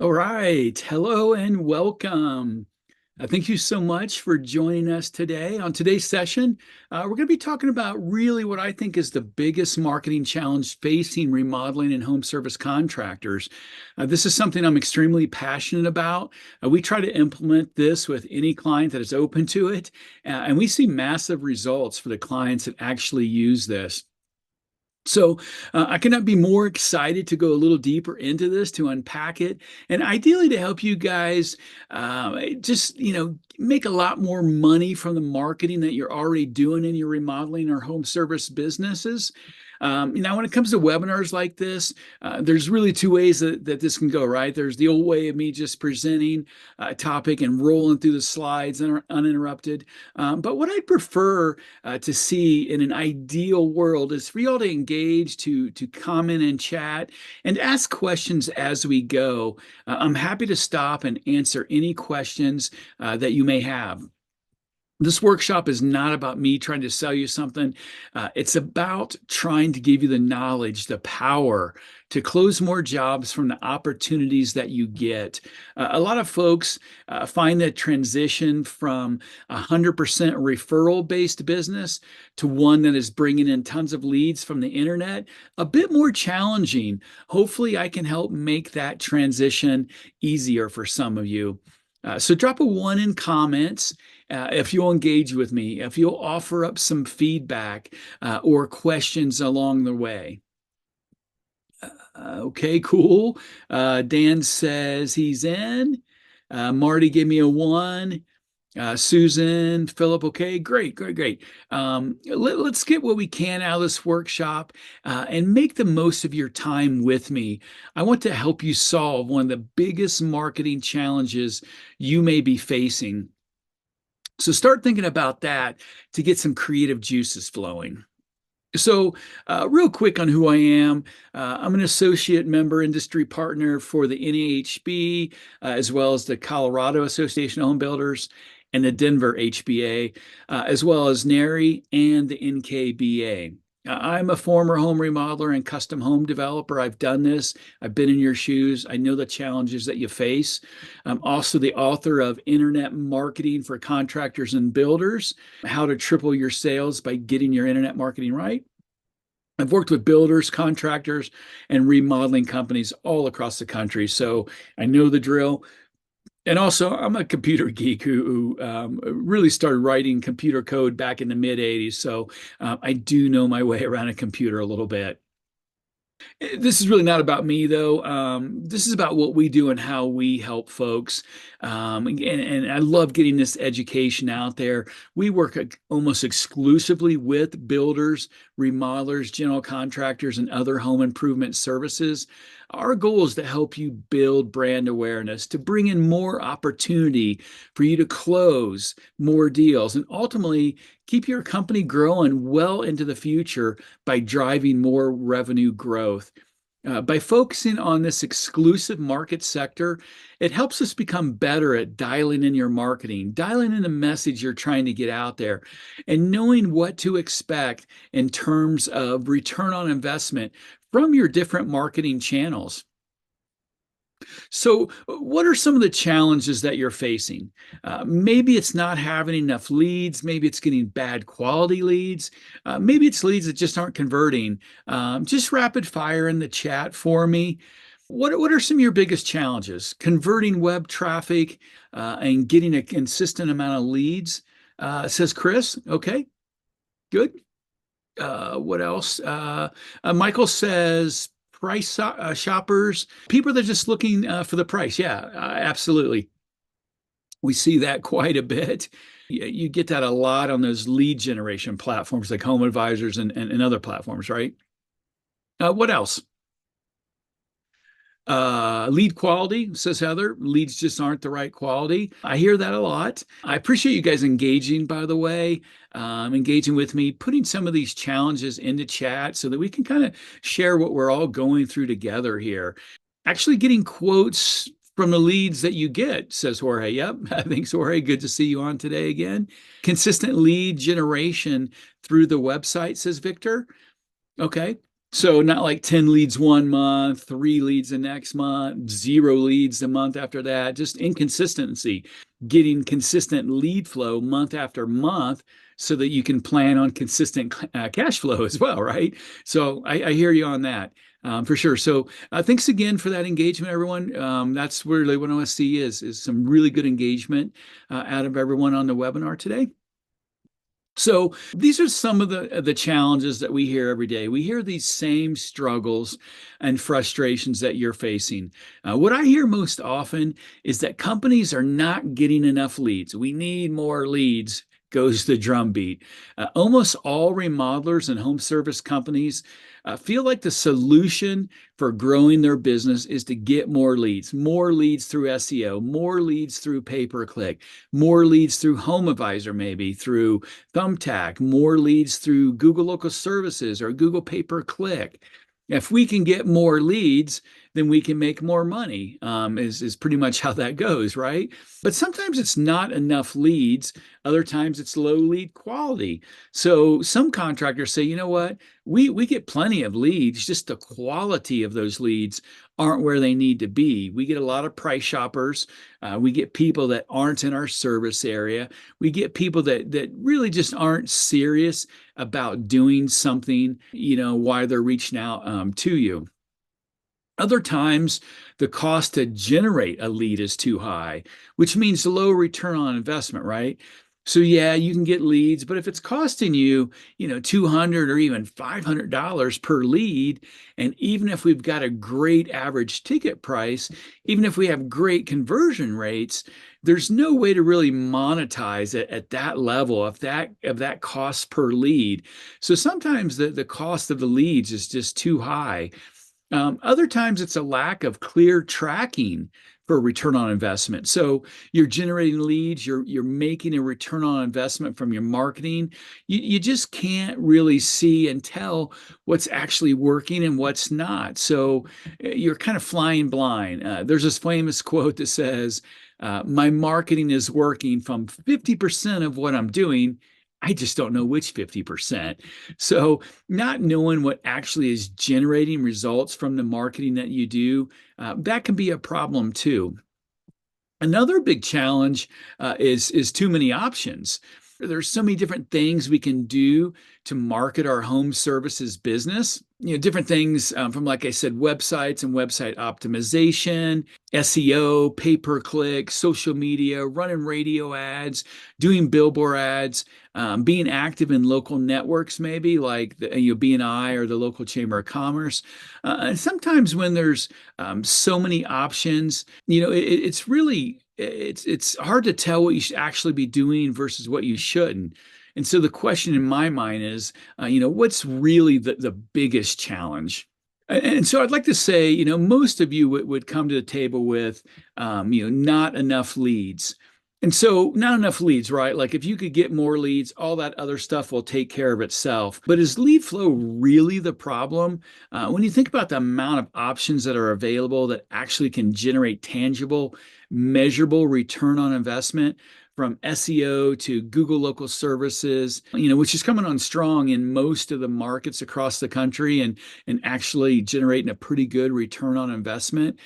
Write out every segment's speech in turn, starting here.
All right. Hello and welcome. Thank you so much for joining us today. On today's session, we're going to be talking about really what I think is the biggest marketing challenge facing remodeling and home service contractors. This is something I'm extremely passionate about. We try to implement this with any client that is open to it, and we see massive results for the clients that actually use this. So I cannot be more excited to go a little deeper into this, to unpack it, and ideally to help you guys just make a lot more money from the marketing that you're already doing in your remodeling or home service businesses. When it comes to webinars like this, there's really two ways that this can go, right? There's the old way of me just presenting a topic and rolling through the slides uninterrupted. But what I'd prefer to see in an ideal world is for y'all to engage, to comment and chat, and ask questions as we go. I'm happy to stop and answer any questions that you may have. This workshop is not about me trying to sell you something. It's about trying to give you the knowledge, the power to close more jobs from the opportunities that you get. A lot of folks find that transition from 100% referral-based business to one that is bringing in tons of leads from the internet a bit more challenging. Hopefully, I can help make that transition easier for some of you. So drop a 1 in comments if you'll engage with me, if you'll offer up some feedback or questions along the way. Okay, cool. Dan says he's in. Marty gave me a 1. Susan, Philip, okay, great. Let's get what we can out of this workshop and make the most of your time with me. I want to help you solve one of the biggest marketing challenges you may be facing. So start thinking about that to get some creative juices flowing. So real quick on who I am, I'm an associate member industry partner for the NAHB, as well as the Colorado Association of Home Builders and the Denver HBA, as well as NARI and the NKBA. I'm a former home remodeler and custom home developer. I've done this. I've been in your shoes. I know the challenges that you face. I'm also the author of Internet Marketing for Contractors and Builders, How to Triple Your Sales by Getting Your Internet Marketing Right. I've worked with builders, contractors, and remodeling companies all across the country, so I know the drill. And also, I'm a computer geek who really started writing computer code back in the mid 80s. So I do know my way around a computer a little bit. This is really not about me, though. This is about what we do and how we help folks. And I love getting this education out there. We work almost exclusively with builders, remodelers, general contractors, and other home improvement services. Our goal is to help you build brand awareness, to bring in more opportunity for you to close more deals, and ultimately keep your company growing well into the future by driving more revenue growth. By focusing on this exclusive market sector, it helps us become better at dialing in your marketing, dialing in the message you're trying to get out there, and knowing what to expect in terms of return on investment from your different marketing channels. So, what are some of the challenges that you're facing? Maybe it's not having enough leads. Maybe it's getting bad quality leads. Maybe it's leads that just aren't converting. Just rapid fire in the chat for me. What are some of your biggest challenges? Converting web traffic and getting a consistent amount of leads, says Chris. Okay, good. What else? Michael says price shoppers, people that are just looking for the price. Yeah, absolutely. We see that quite a bit. You get that a lot on those lead generation platforms like Home Advisors and other platforms, right? What else? Lead quality, says Heather. Leads just aren't the right quality. I hear that a lot. I appreciate you guys engaging, by the way, engaging with me, putting some of these challenges into chat so that we can kind of share what we're all going through together here. Actually getting quotes from the leads that you get, says Jorge. Yep. Thanks, Jorge. Good to see you on today again. Consistent lead generation through the website, says Victor. Okay. So not like 10 leads one month, 3 leads the next month, 0 leads the month after that, just inconsistency, getting consistent lead flow month after month so that you can plan on consistent cash flow as well, right? So I hear you on that. For sure. So thanks again for that engagement, everyone. That's really what I want to see is some really good engagement out of everyone on the webinar today. So these are some of the challenges that we hear every day. We hear these same struggles and frustrations that you're facing. What I hear most often is that companies are not getting enough leads. We need more leads, goes the drumbeat. Almost all remodelers and home service companies feel like the solution for growing their business is to get more leads through SEO, more leads through pay-per-click, more leads through Home Advisor, maybe through Thumbtack, more leads through Google Local Services or Google Pay-per-click. If we can get more leads, then we can make more money, is pretty much how that goes, right? But sometimes it's not enough leads. Other times it's low lead quality. So some contractors say, you know what, we get plenty of leads, just the quality of those leads aren't where they need to be. We get a lot of price shoppers. We get people that aren't in our service area. We get people that really just aren't serious about doing something, why they're reaching out to you. Other times, the cost to generate a lead is too high, which means low return on investment, right? So yeah, you can get leads, but if it's costing you, $200 or even $500 per lead, and even if we've got a great average ticket price, even if we have great conversion rates, there's no way to really monetize it at that level of that cost per lead. So sometimes the cost of the leads is just too high. Other times it's a lack of clear tracking for return on investment. So you're generating leads, you're making a return on investment from your marketing. You just can't really see and tell what's actually working and what's not. So you're kind of flying blind. There's this famous quote that says, my marketing is working from 50% of what I'm doing. I just don't know which 50%. So, not knowing what actually is generating results from the marketing that you do, that can be a problem too. Another big challenge is too many options. There's so many different things we can do to market our home services business. Different things from, like I said, websites and website optimization, SEO, pay-per-click, social media, running radio ads, doing billboard ads, being active in local networks, maybe like the BNI or the local Chamber of Commerce. And sometimes when there's so many options, it's really it's hard to tell what you should actually be doing versus what you shouldn't. And so the question in my mind is, what's really the biggest challenge? And so I'd like to say, most of you would come to the table with, not enough leads. And so not enough leads, right? Like if you could get more leads, all that other stuff will take care of itself. But is lead flow really the problem? When you think about the amount of options that are available that actually can generate tangible, measurable return on investment, from SEO to Google Local Services, which is coming on strong in most of the markets across the country and actually generating a pretty good return on investment.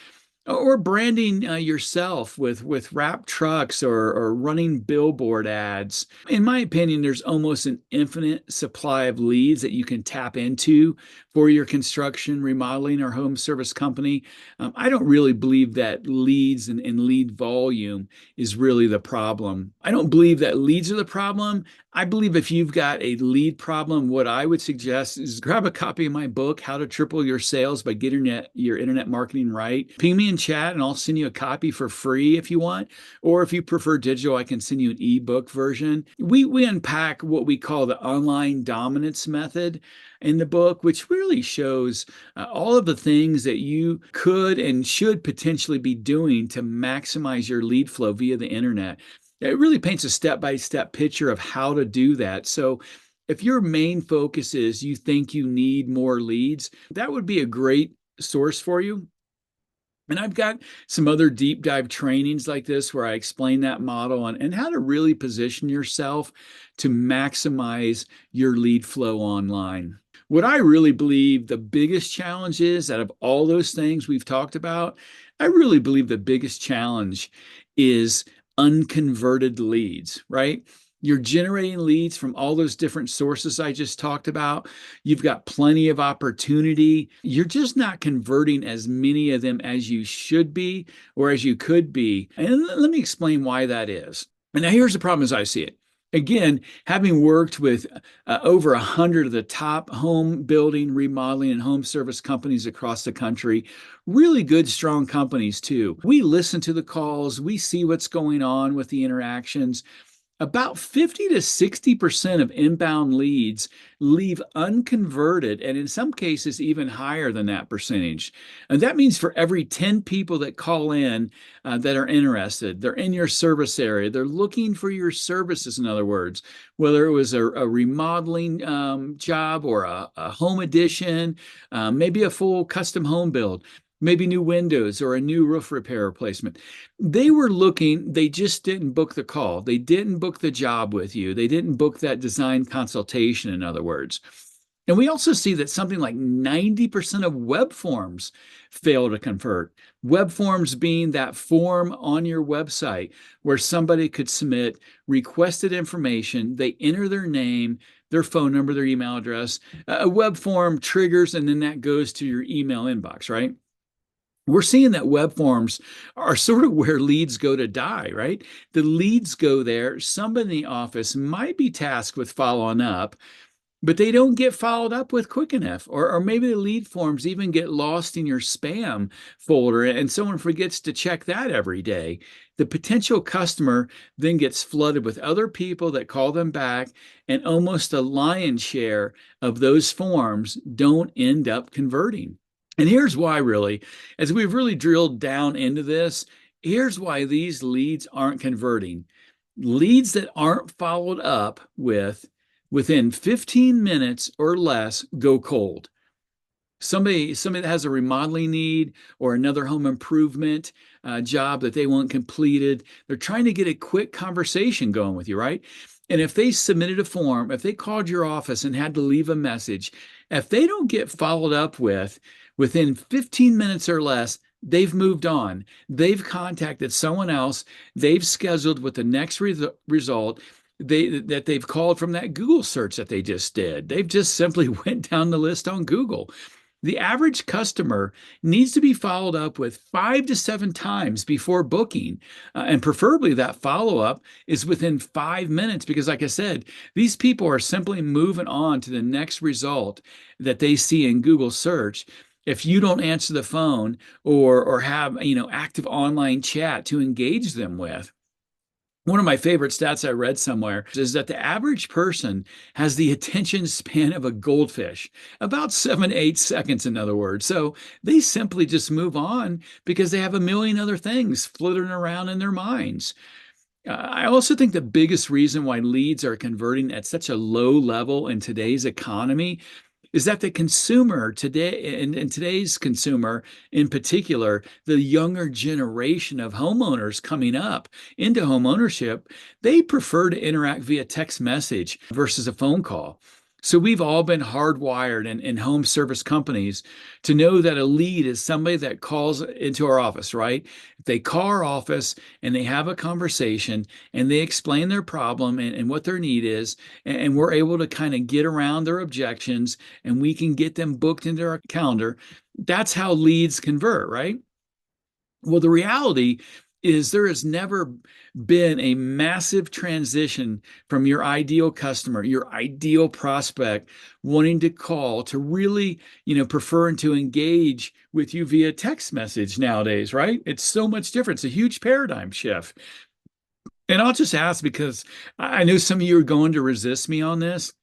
Or branding yourself with wrap trucks or running billboard ads. In my opinion, there's almost an infinite supply of leads that you can tap into for your construction, remodeling, or home service company. I don't really believe that leads and lead volume is really the problem. I don't believe that leads are the problem. I believe if you've got a lead problem, what I would suggest is grab a copy of my book, How to Triple Your Sales by Getting Your Internet Marketing Right. Ping me in chat and I'll send you a copy for free if you want. Or if you prefer digital, I can send you an ebook version. We unpack what we call the online dominance method in the book, which really shows all of the things that you could and should potentially be doing to maximize your lead flow via the internet. It really paints a step-by-step picture of how to do that. So if your main focus is you think you need more leads, that would be a great source for you. And I've got some other deep dive trainings like this where I explain that model and how to really position yourself to maximize your lead flow online. What I really believe the biggest challenge is, out of all those things we've talked about, I really believe the biggest challenge is unconverted leads, right? You're generating leads from all those different sources I just talked about. You've got plenty of opportunity. You're just not converting as many of them as you should be or as you could be. And let me explain why that is. And now here's the problem as I see it. Again, having worked with over 100 of the top home building, remodeling, and home service companies across the country, really good, strong companies too. We listen to the calls, we see what's going on with the interactions. About 50 to 60% of inbound leads leave unconverted, and in some cases, even higher than that percentage. And that means for every 10 people that call in that are interested, they're in your service area, they're looking for your services, in other words, whether it was a remodeling job or a home addition, maybe a full custom home build, maybe new windows or a new roof repair replacement. They were looking, they just didn't book the call. They didn't book the job with you. They didn't book that design consultation, in other words. And we also see that something like 90% of web forms fail to convert. Web forms being that form on your website where somebody could submit requested information, they enter their name, their phone number, their email address. A web form triggers, and then that goes to your email inbox, right? We're seeing that web forms are sort of where leads go to die, right? The leads go there. Somebody in the office might be tasked with following up, but they don't get followed up with quick enough. Or maybe the lead forms even get lost in your spam folder and someone forgets to check that every day. The potential customer then gets flooded with other people that call them back, and almost a lion's share of those forms don't end up converting. And here's why, really, as we've really drilled down into this, here's why these leads aren't converting. Leads that aren't followed up with within 15 minutes or less go cold. Somebody that has a remodeling need or another home improvement job that they want completed, they're trying to get a quick conversation going with you, right? And if they submitted a form, if they called your office and had to leave a message, if they don't get followed up with within 15 minutes or less, they've moved on. They've contacted someone else. They've scheduled with the next result that they've called from that Google search that they just did. They've just simply went down the list on Google. The average customer needs to be followed up with 5 to 7 times before booking. And preferably that follow up is within 5 minutes, because like I said, these people are simply moving on to the next result that they see in Google search. If you don't answer the phone or have active online chat to engage them with. One of my favorite stats I read somewhere is that the average person has the attention span of a goldfish, about 7 to 8 seconds, in other words. So they simply just move on because they have a million other things floating around in their minds. I also think the biggest reason why leads are converting at such a low level in today's economy is that the consumer today, and today's consumer in particular, the younger generation of homeowners coming up into home ownership, they prefer to interact via text message versus a phone call. So we've all been hardwired in home service companies to know that a lead is somebody that calls into our office, right? If they call our office and they have a conversation and they explain their problem and what their need is, and we're able to kind of get around their objections and we can get them booked into our calendar, that's how leads convert, right? Well, the reality is there has never been a massive transition from your ideal customer, your ideal prospect wanting to call to really, preferring to engage with you via text message nowadays, right? It's so much different. It's a huge paradigm shift. And I'll just ask, because I know some of you are going to resist me on this.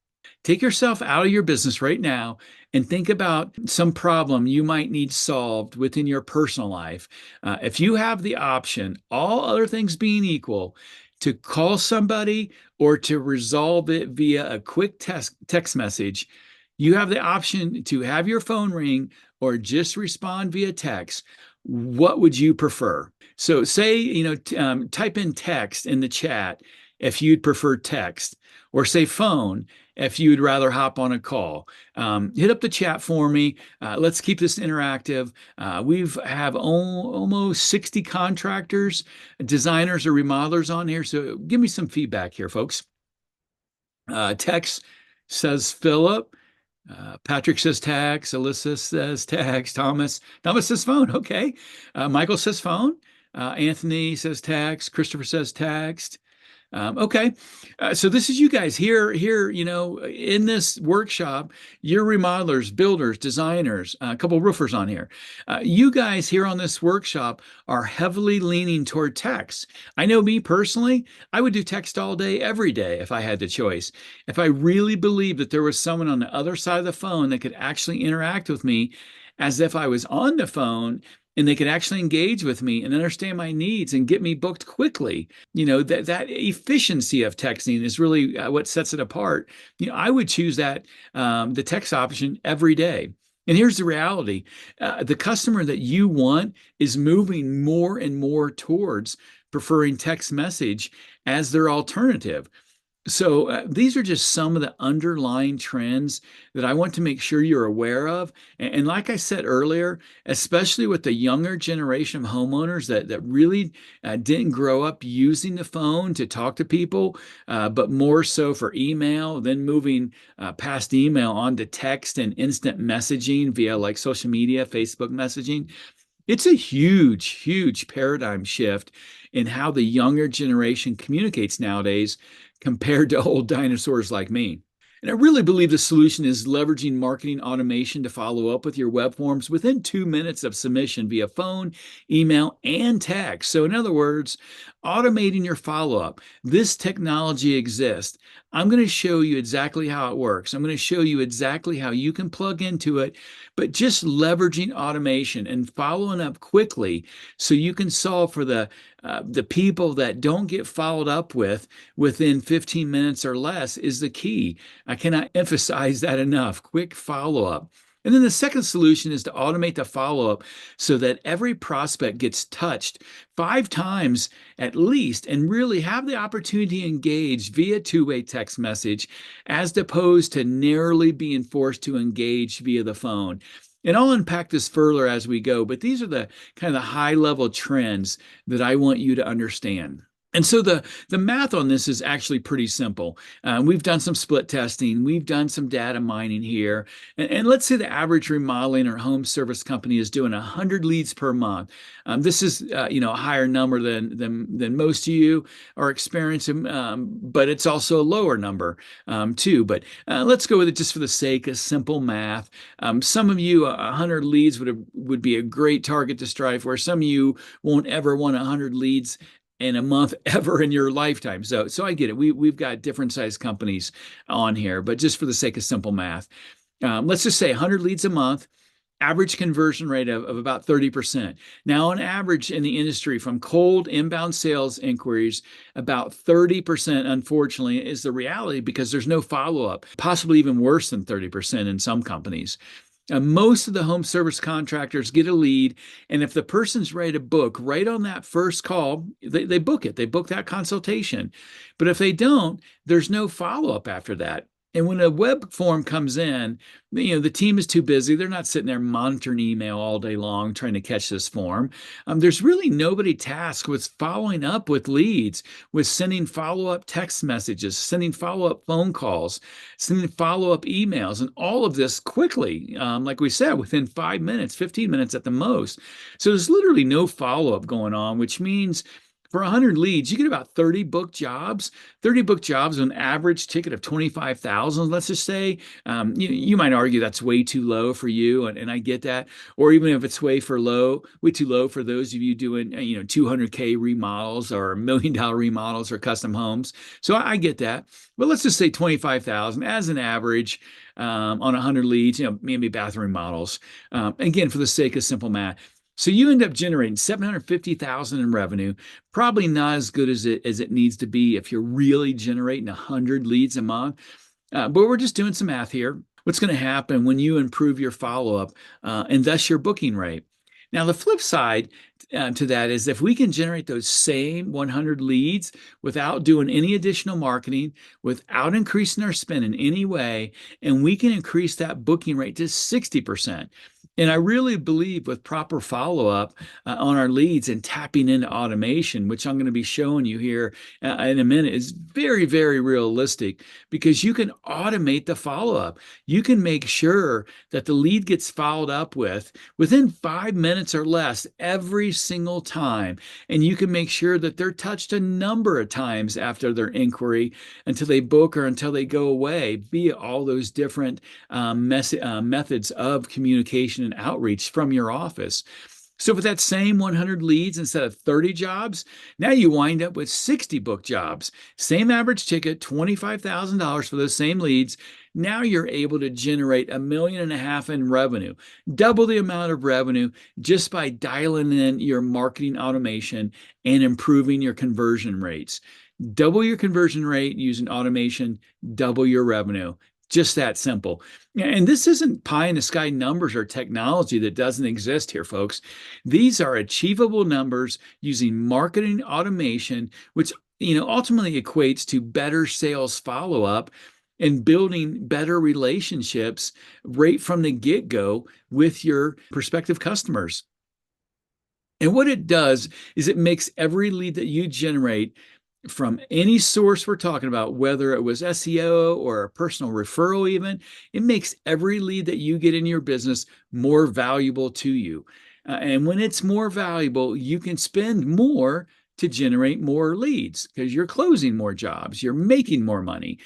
Take yourself out of your business right now and think about some problem you might need solved within your personal life. If you have the option, all other things being equal, to call somebody or to resolve it via a quick text message, you have the option to have your phone ring or just respond via text. What would you prefer? So say, type in text in the chat if you'd prefer text, or say phone if you'd rather hop on a call. Hit up the chat for me. Let's keep this interactive. We've have almost 60 contractors, designers, or remodelers on here. So give me some feedback here, folks. Text says Philip. Patrick says tax. Alyssa says tax. Thomas says phone. Okay. Michael says phone. Anthony says tax. Christopher says text. Okay, so this is you guys here, in this workshop. You're remodelers, builders, designers, a couple roofers on here. You guys here on this workshop are heavily leaning toward text. I know me personally, I would do text all day, every day if I had the choice. If I really believed that there was someone on the other side of the phone that could actually interact with me as if I was on the phone, and they could actually engage with me and understand my needs and get me booked quickly. That efficiency of texting is really what sets it apart. I would choose the text option every day. And here's the reality. The customer that you want is moving more and more towards preferring text message as their alternative. So these are just some of the underlying trends that I want to make sure you're aware of. And like I said earlier, especially with the younger generation of homeowners that really didn't grow up using the phone to talk to people, but more so for email, then moving past email onto text and instant messaging via like social media, Facebook messaging. It's a huge, huge paradigm shift in how the younger generation communicates nowadays compared to old dinosaurs like me. And I really believe the solution is leveraging marketing automation to follow up with your web forms within 2 minutes of submission via phone, email, and text. So, in other words, automating your follow-up. This technology exists. I'm going to show you exactly how it works. I'm going to show you exactly how you can plug into it, but just leveraging automation and following up quickly so you can solve for the people that don't get followed up with within 15 minutes or less is the key. I cannot emphasize that enough. Quick follow-up. And then the second solution is to automate the follow-up so that every prospect gets touched 5 times at least and really have the opportunity to engage via two-way text message as opposed to narrowly being forced to engage via the phone. And I'll unpack this further as we go, but these are the kind of the high-level trends that I want you to understand. And so the math on this is actually pretty simple. We've done some split testing. We've done some data mining here. And let's say the average remodeling or home service company is doing 100 leads per month. This is a higher number than most of you are experiencing, but it's also a lower number too. But let's go with it just for the sake of simple math. Some of you, 100 leads would be a great target to strive for. Some of you won't ever want 100 leads in a month ever in your lifetime. So I get it. We've got different size companies on here, but just for the sake of simple math, let's just say 100 leads a month, average conversion rate of about 30%. Now, on average in the industry, from cold inbound sales inquiries, about 30%, unfortunately, is the reality because there's no follow-up, possibly even worse than 30% in some companies. Most of the home service contractors get a lead, and if the person's ready to book right on that first call, they book it. They book that consultation. But if they don't, there's no follow-up after that. And when a web form comes in, the team is too busy. They're not sitting there monitoring email all day long trying to catch this form. There's really nobody tasked with following up with leads, with sending follow-up text messages, sending follow-up phone calls, sending follow-up emails, and all of this quickly, like we said, within 5 minutes, 15 minutes at the most. So there's literally no follow-up going on, which means for 100 leads, you get about 30 booked jobs. 30 booked jobs with an average ticket of 25,000. Let's just say, you might argue that's way too low for you, and I get that. Or even if it's way too low for those of you doing 200K remodels or $1 million remodels or custom homes. So I get that. But let's just say 25,000 as an average on 100 leads. Maybe bathroom models. Again, for the sake of simple math. So you end up generating $750,000 in revenue, probably not as good as it needs to be if you're really generating 100 leads a month. But we're just doing some math here. What's going to happen when you improve your follow-up and thus your booking rate? Now, the flip side, to that is if we can generate those same 100 leads without doing any additional marketing, without increasing our spend in any way, and we can increase that booking rate to 60%. And I really believe with proper follow-up on our leads and tapping into automation, which I'm going to be showing you here in a minute, is very, very realistic because you can automate the follow-up. You can make sure that the lead gets followed up with within 5 minutes or less every single time. And you can make sure that they're touched a number of times after their inquiry until they book or until they go away via all those different methods of communication and outreach from your office. So with that same 100 leads instead of 30 jobs, now you wind up with 60 book jobs. Same average ticket, $25,000 for those same leads. Now you're able to generate $1.5 million in revenue, double the amount of revenue just by dialing in your marketing automation and improving your conversion rates. Double your conversion rate using automation, double your revenue. Just that simple. And this isn't pie in the sky numbers or technology that doesn't exist here, folks. These are achievable numbers using marketing automation, which ultimately equates to better sales follow-up and building better relationships right from the get-go with your prospective customers. And what it does is it makes every lead that you generate from any source we're talking about, whether it was SEO or a personal referral even, it makes every lead that you get in your business more valuable to you. And when it's more valuable, you can spend more to generate more leads because you're closing more jobs, you're making more money.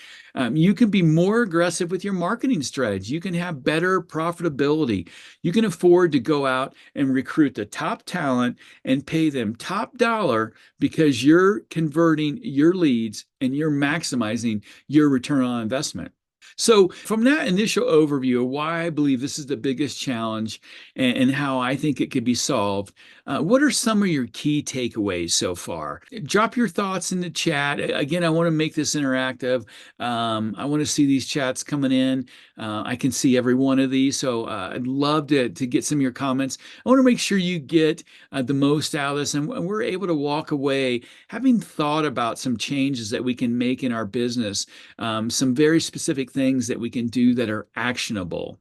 You can be more aggressive with your marketing strategy. You can have better profitability. You can afford to go out and recruit the top talent and pay them top dollar because you're converting your leads and you're maximizing your return on investment. So from that initial overview of why I believe this is the biggest challenge and how I think it could be solved, what are some of your key takeaways so far? Drop your thoughts in the chat. Again, I want to make this interactive. I want to see these chats coming in. I can see every one of these, so I'd love to get some of your comments. I want to make sure you get the most out of this, and we're able to walk away having thought about some changes that we can make in our business, some very specific things that we can do that are actionable.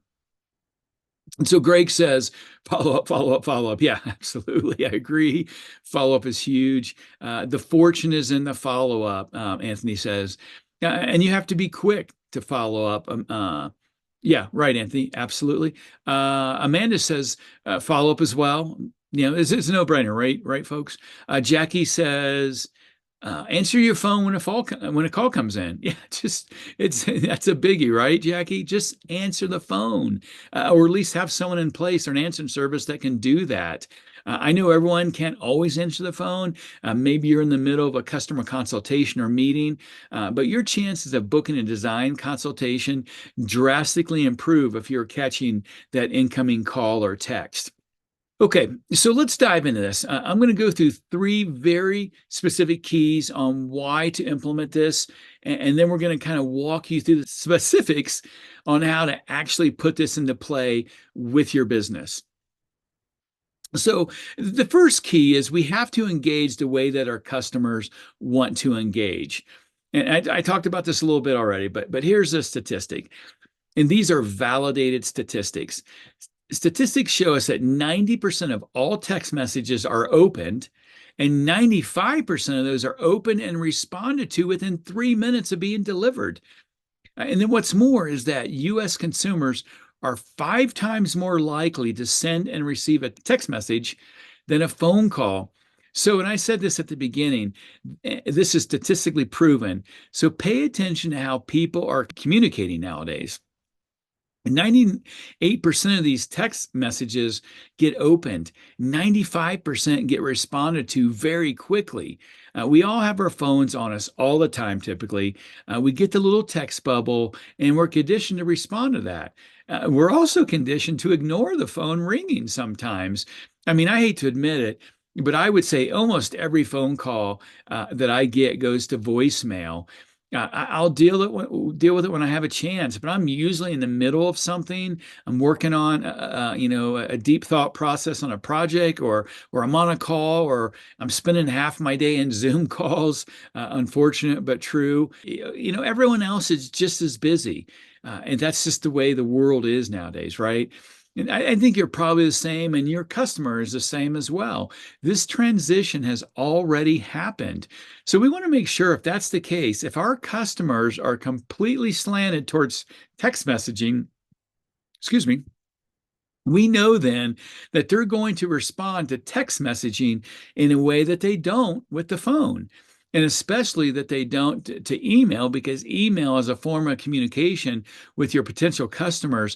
And so Greg says, follow up, follow up, follow up. Yeah, absolutely. I agree. Follow up is huge. The fortune is in the follow up, Anthony says. And you have to be quick to follow up. Yeah, right, Anthony. Absolutely. Amanda says, follow up as well. It's a no-brainer, right? Right, folks? Jackie says, answer your phone when a call comes in. Yeah, that's a biggie, right, Jackie? Just answer the phone, or at least have someone in place or an answering service that can do that. I know everyone can't always answer the phone. Maybe you're in the middle of a customer consultation or meeting, but your chances of booking a design consultation drastically improve if you're catching that incoming call or text. Okay, so let's dive into this. I'm going to go through 3 very specific keys on why to implement this, and then we're going to kind of walk you through the specifics on how to actually put this into play with your business. So the first key is we have to engage the way that our customers want to engage. And I talked about this a little bit already, but here's a statistic, and these are validated statistics. Statistics show us that 90% of all text messages are opened, and 95% of those are opened and responded to within 3 minutes of being delivered. And then what's more is that U.S. consumers are 5 times more likely to send and receive a text message than a phone call. So, and I said this at the beginning, this is statistically proven. So pay attention to how people are communicating nowadays. 98% of these text messages get opened. 95% get responded to very quickly. We all have our phones on us all the time, typically. We get the little text bubble, and we're conditioned to respond to that. We're also conditioned to ignore the phone ringing sometimes. I mean, I hate to admit it, but I would say almost every phone call that I get goes to voicemail. I'll deal with it when I have a chance, but I'm usually in the middle of something. I'm working on, a deep thought process on a project, or I'm on a call, or I'm spending half my day in Zoom calls. Unfortunate but true. Everyone else is just as busy, and that's just the way the world is nowadays, right? And I think you're probably the same, and your customer is the same as well. This transition has already happened. So we want to make sure if that's the case, if our customers are completely slanted towards text messaging, excuse me, we know then that they're going to respond to text messaging in a way that they don't with the phone. And especially that they don't to email, because email is a form of communication with your potential customers.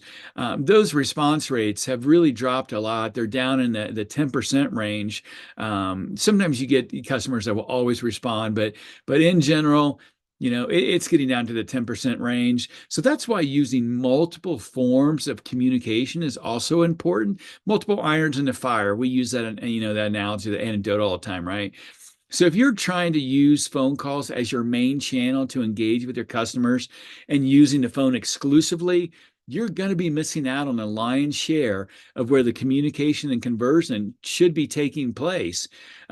Those response rates have really dropped a lot. They're down in the 10% range. Sometimes you get customers that will always respond, but in general, it's getting down to the 10% range. So that's why using multiple forms of communication is also important. Multiple irons in the fire. We use that, that analogy, the anecdote all the time, right? So if you're trying to use phone calls as your main channel to engage with your customers and using the phone exclusively, you're going to be missing out on a lion's share of where the communication and conversion should be taking place.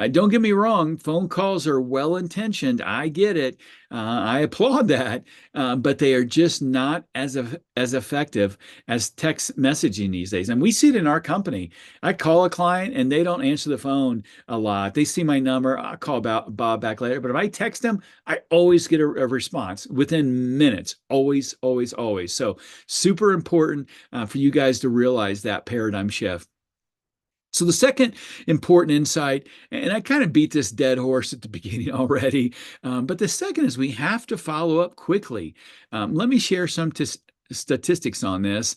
Don't get me wrong, phone calls are well intentioned. I get it. I applaud that, but they are just not as effective as text messaging these days. And we see it in our company. I call a client and they don't answer the phone a lot. They see my number. I'll call Bob back later. But if I text them, I always get a response within minutes. Always, always, always. So super important for you guys to realize that paradigm shift. So the second important insight, and I kind of beat this dead horse at the beginning already, but the second is we have to follow up quickly. Let me share some statistics on this.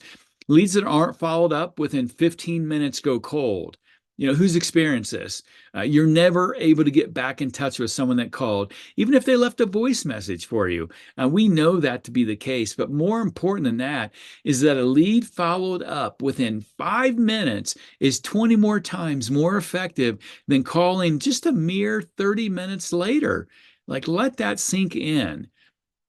Leads that aren't followed up within 15 minutes go cold. Who's experienced this? You're never able to get back in touch with someone that called, even if they left a voice message for you. We know that to be the case, but more important than that is that a lead followed up within 5 minutes is 20 more times more effective than calling just a mere 30 minutes later. Like, let that sink in.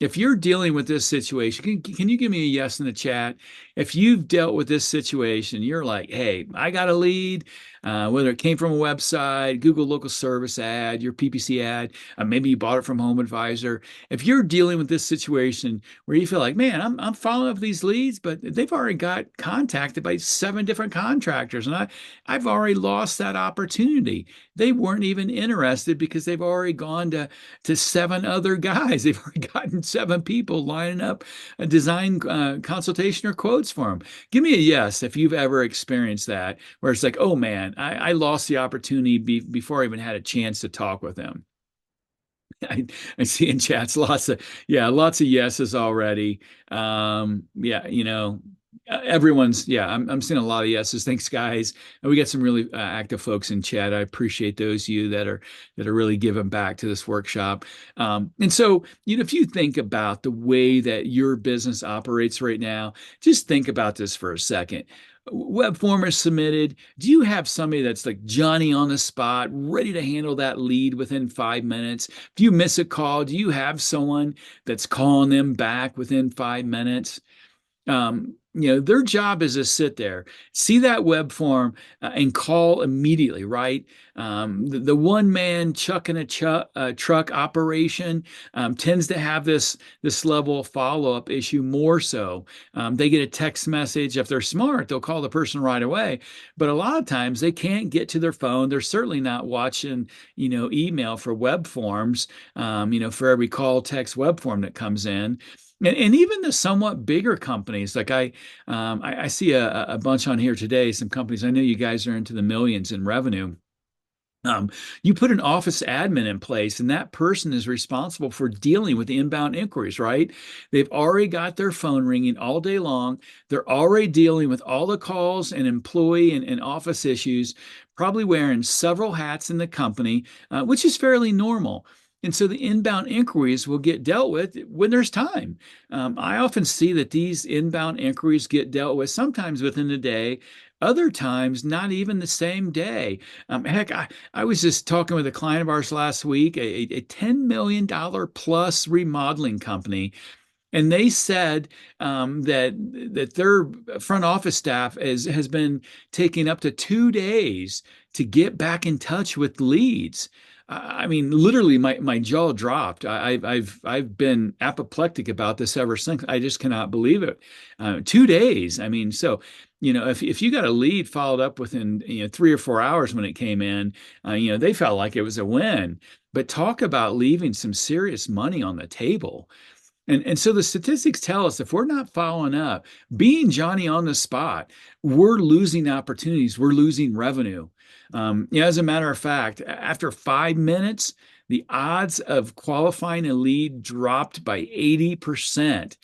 If you're dealing with this situation, can you give me a yes in the chat? If you've dealt with this situation, you're like, hey, I got a lead, whether it came from a website, Google local service ad, your PPC ad, maybe you bought it from Home Advisor. If you're dealing with this situation where you feel like, man, I'm following up these leads, but they've already got contacted by 7 different contractors, and I've already lost that opportunity. They weren't even interested because they've already gone to 7 other guys. They've already gotten 7 people lining up a design consultation or quotes for them. Give me a yes if you've ever experienced that, where it's like, oh man, I lost the opportunity before I even had a chance to talk with them. I see in chats lots of yeses already. Yeah, everyone's I'm seeing a lot of yeses. Thanks, guys. And we got some really active folks in chat. I appreciate those of you that are really giving back to this workshop. And so, if you think about the way that your business operates right now, just think about this for a second. Web form is submitted. Do you have somebody that's like Johnny on the spot, ready to handle that lead within 5 minutes? If you miss a call, do you have someone that's calling them back within 5 minutes? Their job is to sit there, see that web form, and call immediately, right? The one-man chuck in a truck operation tends to have this level of follow-up issue more so. They get a text message. If they're smart, they'll call the person right away. But a lot of times they can't get to their phone. They're certainly not watching, email for web forms, for every call, text, web form that comes in. And even the somewhat bigger companies, like I see a bunch on here today, some companies, I know you guys are into the millions in revenue. You put an office admin in place, and that person is responsible for dealing with the inbound inquiries, right? They've already got their phone ringing all day long. They're already dealing with all the calls and employee and office issues, probably wearing several hats in the company, which is fairly normal. And so the inbound inquiries will get dealt with when there's time. I often see that these inbound inquiries get dealt with sometimes within the day, other times not even the same day. Heck, I was just talking with a client of ours last week, a $10 million plus remodeling company, and they said that their front office staff has been taking up to 2 days to get back in touch with leads. I mean, literally, my jaw dropped. I've been apoplectic about this ever since. I just cannot believe it. 2 days. I mean, so if you got a lead followed up within 3 or 4 hours when it came in, they felt like it was a win. But talk about leaving some serious money on the table. And so the statistics tell us if we're not following up, being Johnny on the spot, we're losing opportunities, we're losing revenue. As a matter of fact, after 5 minutes, the odds of qualifying a lead dropped by 80%.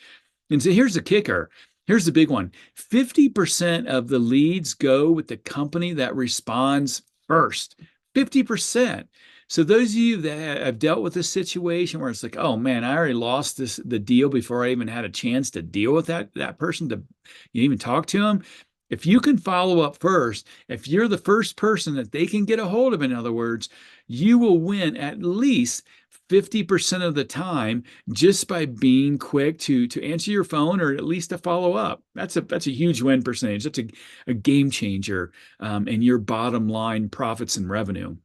And so here's the kicker. Here's the big one. 50% of the leads go with the company that responds first. 50%. So those of you that have dealt with this situation where it's like, oh man, I already lost the deal before I even had a chance to deal with that person, to even talk to them. If you can follow up first, if you're the first person that they can get a hold of, in other words, you will win at least 50% of the time just by being quick to answer your phone or at least to follow up. That's a huge win percentage. That's a game changer in your bottom line profits and revenue.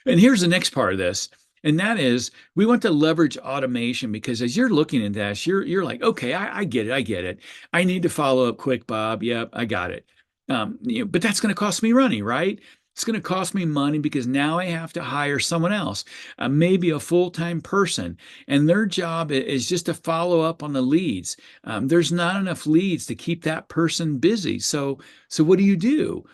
And here's the next part of this. And that is, we want to leverage automation, because as you're looking at this, you're like, okay, I get it, I get it. I need to follow up quick, Bob. Yep, I got it. But that's going to cost me money, right? It's going to cost me money because now I have to hire someone else, maybe a full-time person, and their job is just to follow up on the leads. There's not enough leads to keep that person busy. So what do you do?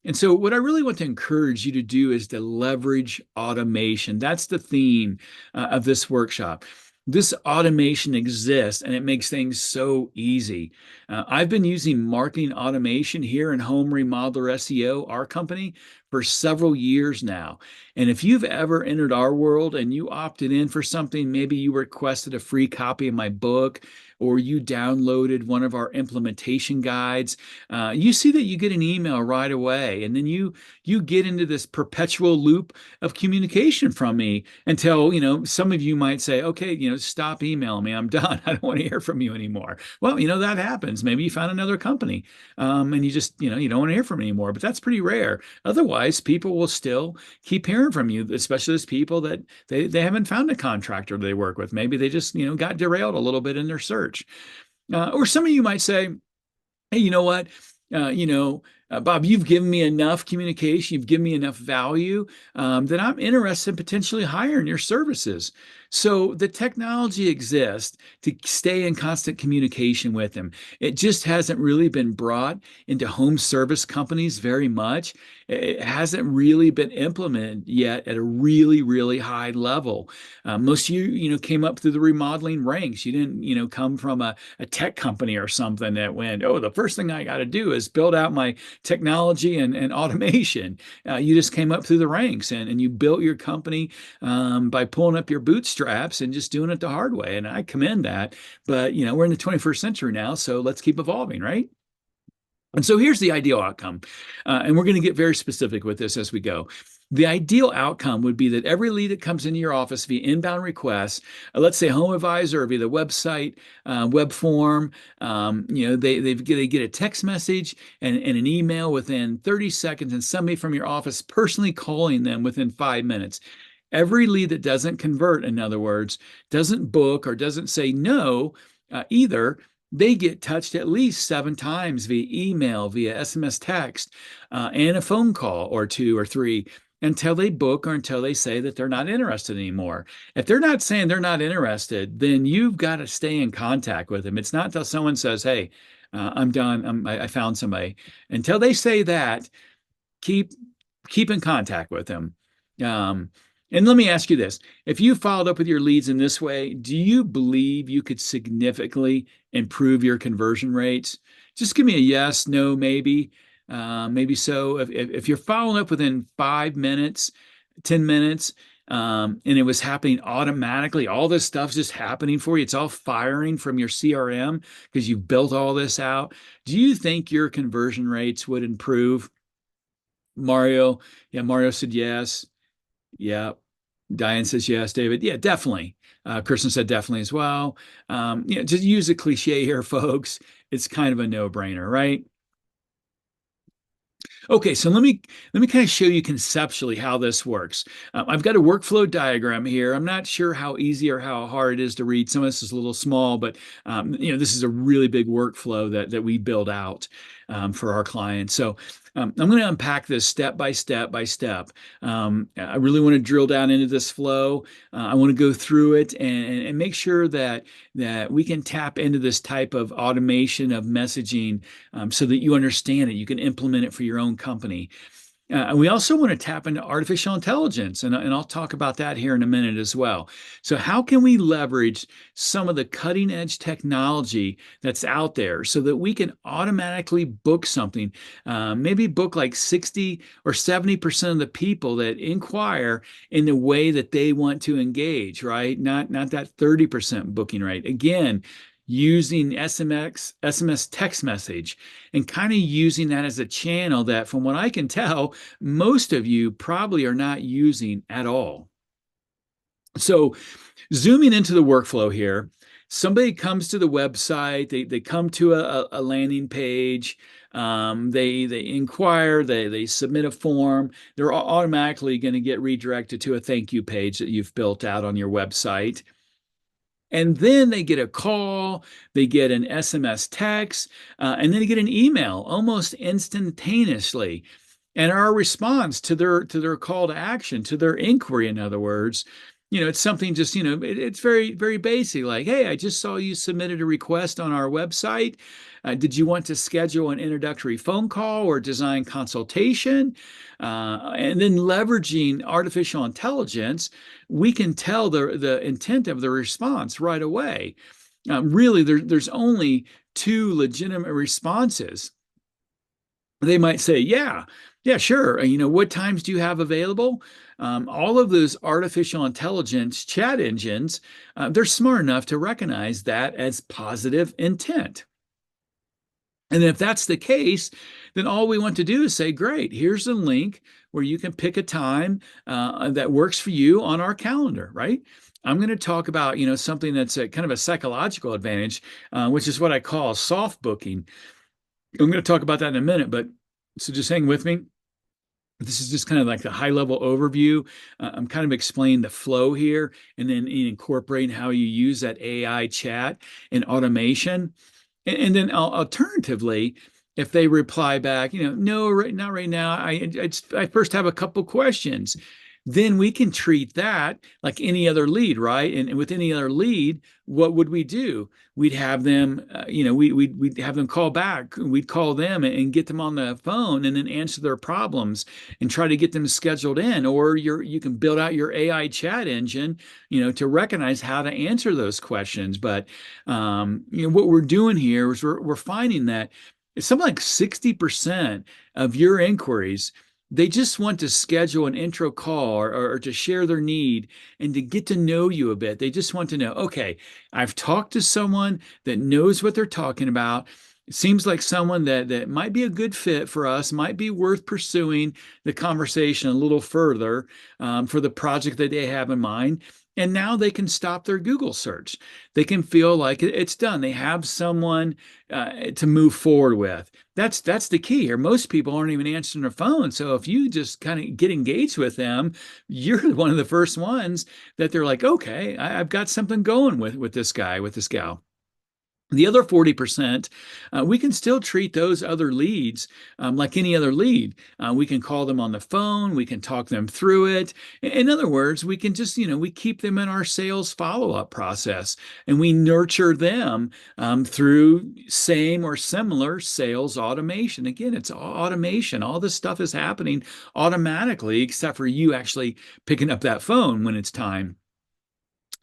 And so, what I really want to encourage you to do is to leverage automation. That's the theme of this workshop. This automation exists and it makes things so easy. I've been using marketing automation here in Home Remodeler SEO, our company, for several years now. And if you've ever entered our world and you opted in for something, maybe you requested a free copy of my book, or you downloaded one of our implementation guides, you see that you get an email right away, and then you get into this perpetual loop of communication from me until some of you might say, okay, stop emailing me, I'm done, I don't want to hear from you anymore. Well, that happens. Maybe you found another company, and you just you don't want to hear from me anymore. But that's pretty rare. Otherwise, people will still keep hearing from you, especially those people that they haven't found a contractor they work with. Maybe they just got derailed a little bit in their search. Or some of you might say, hey, you know what? Bob, you've given me enough communication, you've given me enough value that I'm interested in potentially hiring your services. So the technology exists to stay in constant communication with them. It just hasn't really been brought into home service companies very much. It hasn't really been implemented yet at a really, really high level. Most of you, came up through the remodeling ranks. You didn't, come from a tech company or something that went, oh, the first thing I got to do is build out my technology and automation. You just came up through the ranks and you built your company by pulling up your bootstraps and just doing it the hard way. And I commend that. But, we're in the 21st century now, so let's keep evolving, right? And so here's the ideal outcome. And we're going to get very specific with this as we go. The ideal outcome would be that every lead that comes into your office via inbound requests, let's say Home Advisor or via the website, web form, they get a text message and an email within 30 seconds, and somebody from your office personally calling them within 5 minutes. Every lead that doesn't convert, in other words, doesn't book or doesn't say no, either, they get touched at least 7 times via email, via SMS text, and a phone call or 2 or 3 until they book or until they say that they're not interested anymore. If they're not saying they're not interested, then you've got to stay in contact with them. It's not until someone says, hey, I'm done, I found somebody. Until they say that, keep in contact with them. And let me ask you this. If you followed up with your leads in this way, do you believe you could significantly improve your conversion rates? Just give me a yes, no, maybe. Maybe so. If you're following up within 5 minutes, 10 minutes, and it was happening automatically. All this stuff's just happening for you. It's all firing from your CRM because you've built all this out. Do you think your conversion rates would improve? Mario, yeah, Mario said yes. Yeah. Diane says yes. David, yeah, definitely. Kristen said definitely as well. Just use a cliche here, folks. It's kind of a no-brainer, right? Okay, so let me kind of show you conceptually how this works. I've got a workflow diagram here. I'm not sure how easy or how hard it is to read. Some of this is a little small, but this is a really big workflow that we build out for our clients. So I'm going to unpack this step by step by step. I really want to drill down into this flow. I want to go through it and make sure that we can tap into this type of automation of messaging so that you understand it. You can implement it for your own company. And we also want to tap into artificial intelligence, and I'll talk about that here in a minute as well. So, how can we leverage some of the cutting edge technology that's out there so that we can automatically book something? Maybe book like 60 or 70% of the people that inquire in the way that they want to engage, right? Not that 30% booking rate. Again, using SMS text message and kind of using that as a channel that, from what I can tell, most of you probably are not using at all. So, zooming into the workflow here, somebody comes to the website, they come to a landing page, they inquire, they submit a form, they're automatically going to get redirected to a thank you page that you've built out on your website. And then they get a call, they get an SMS text, and then they get an email almost instantaneously. And our response to their call to action, to their inquiry, in other words, it's something just, it's very, very basic. Like, hey, I just saw you submitted a request on our website. Did you want to schedule an introductory phone call or design consultation? And then leveraging artificial intelligence, we can tell the intent of the response right away. Really, there's only two legitimate responses. They might say, yeah, sure. What times do you have available? All of those artificial intelligence chat engines, they're smart enough to recognize that as positive intent. And if that's the case, then all we want to do is say, great, here's the link where you can pick a time that works for you on our calendar, right? I'm going to talk about, something that's a kind of a psychological advantage, which is what I call soft booking. I'm going to talk about that in a minute, but so just hang with me. This is just kind of like the high level overview. I'm kind of explaining the flow here and then incorporating how you use that AI chat and automation. And then alternatively, if they reply back, no, not right now. I first have a couple questions. Then we can treat that like any other lead, right? And with any other lead, what would we do? We'd have them, we'd have them call back. We'd call them and get them on the phone and then answer their problems and try to get them scheduled in. Or you can build out your AI chat engine, to recognize how to answer those questions. But what we're doing here is we're finding that it's something like 60% of your inquiries, they just want to schedule an intro call or to share their need and to get to know you a bit. They just want to know, okay, I've talked to someone that knows what they're talking about. It seems like someone that might be a good fit for us, might be worth pursuing the conversation a little further for the project that they have in mind. And now they can stop their Google search. They can feel like it's done. They have someone to move forward with. That's the key here. Most people aren't even answering their phone. So if you just kind of get engaged with them, you're one of the first ones that they're like, okay, I've got something going with this guy, with this gal. The other 40%, we can still treat those other leads like any other lead. We can call them on the phone. We can talk them through it. In other words, we can just, we keep them in our sales follow-up process and we nurture them through same or similar sales automation. Again, it's automation. All this stuff is happening automatically, except for you actually picking up that phone when it's time.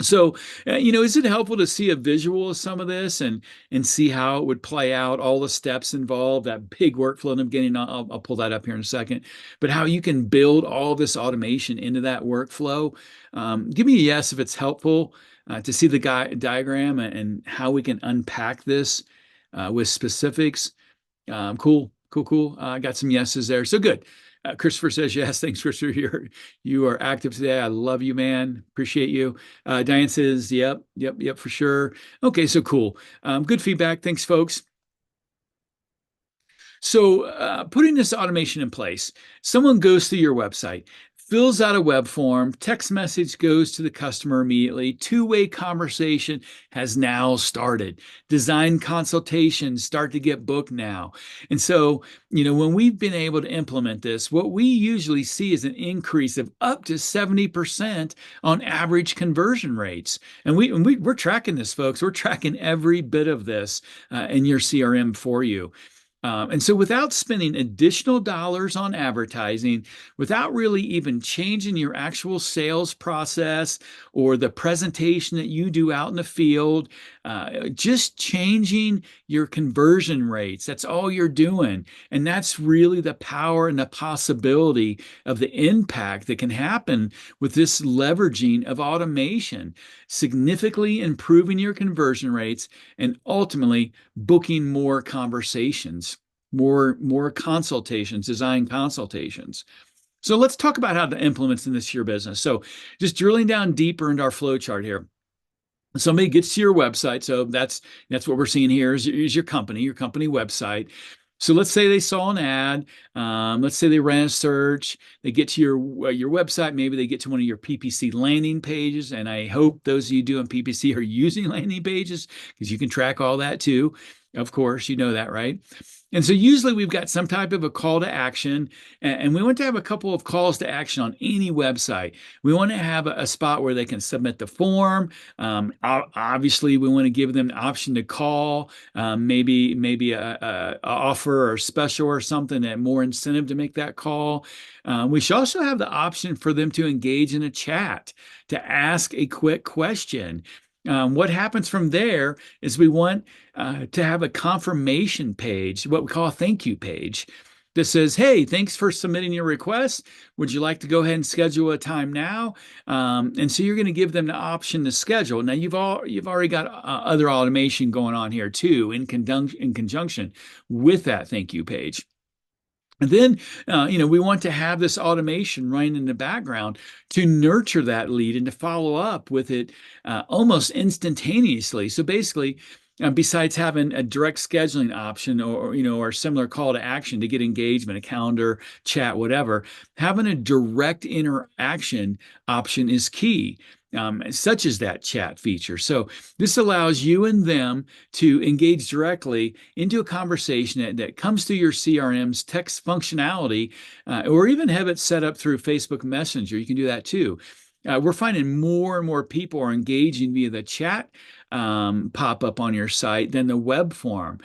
So, is it helpful to see a visual of some of this and see how it would play out, all the steps involved, that big workflow in the beginning? I'll pull that up here in a second, but how you can build all this automation into that workflow. Give me a yes if it's helpful to see the diagram and how we can unpack this with specifics. Cool, cool, cool. I got some yeses there. So good. Christopher says yes. Thanks, Christopher. You are active today. I love you, man. Appreciate you. Diane says, yep, yep, yep, for sure. Okay, so cool. Good feedback. Thanks, folks. So, putting this automation in place, someone goes to your website, fills out a web form, text message goes to the customer immediately, two-way conversation has now started. Design consultations start to get booked now. And so, when we've been able to implement this, what we usually see is an increase of up to 70% on average conversion rates. And we're tracking this, folks. We're tracking every bit of this in your CRM for you. And so, without spending additional dollars on advertising, without really even changing your actual sales process or the presentation that you do out in the field, just changing your conversion rates, that's all you're doing. And that's really the power and the possibility of the impact that can happen with this leveraging of automation, significantly improving your conversion rates and ultimately booking more conversations, more consultations, design consultations. So let's talk about how to implement in this your business. So just drilling down deeper into our flow chart here. Somebody gets to your website. So that's what we're seeing here is your company website. So let's say they saw an ad. Let's say they ran a search. They get to your website. Maybe they get to one of your PPC landing pages. And I hope those of you doing PPC are using landing pages because you can track all that too. Of course, you know that, right? And so usually we've got some type of a call to action, and we want to have a couple of calls to action on any website. We want to have a spot where they can submit the form. Obviously, we want to give them the option to call, maybe a offer or special or something, that more incentive to make that call. We should also have the option for them to engage in a chat, to ask a quick question. What happens from there is we want to have a confirmation page, what we call a thank you page, that says, hey, thanks for submitting your request. Would you like to go ahead and schedule a time now? And so you're going to give them the option to schedule. Now, you've already got other automation going on here too, in conjunction with that thank you page. And then, we want to have this automation running in the background to nurture that lead and to follow up with it almost instantaneously. So basically, besides having a direct scheduling option or similar call to action to get engagement, a calendar, chat, whatever, having a direct interaction option is key. Such as that chat feature. So this allows you and them to engage directly into a conversation that comes through your CRM's text functionality, or even have it set up through Facebook Messenger. You can do that too. We're finding more and more people are engaging via the chat pop up on your site than the web form.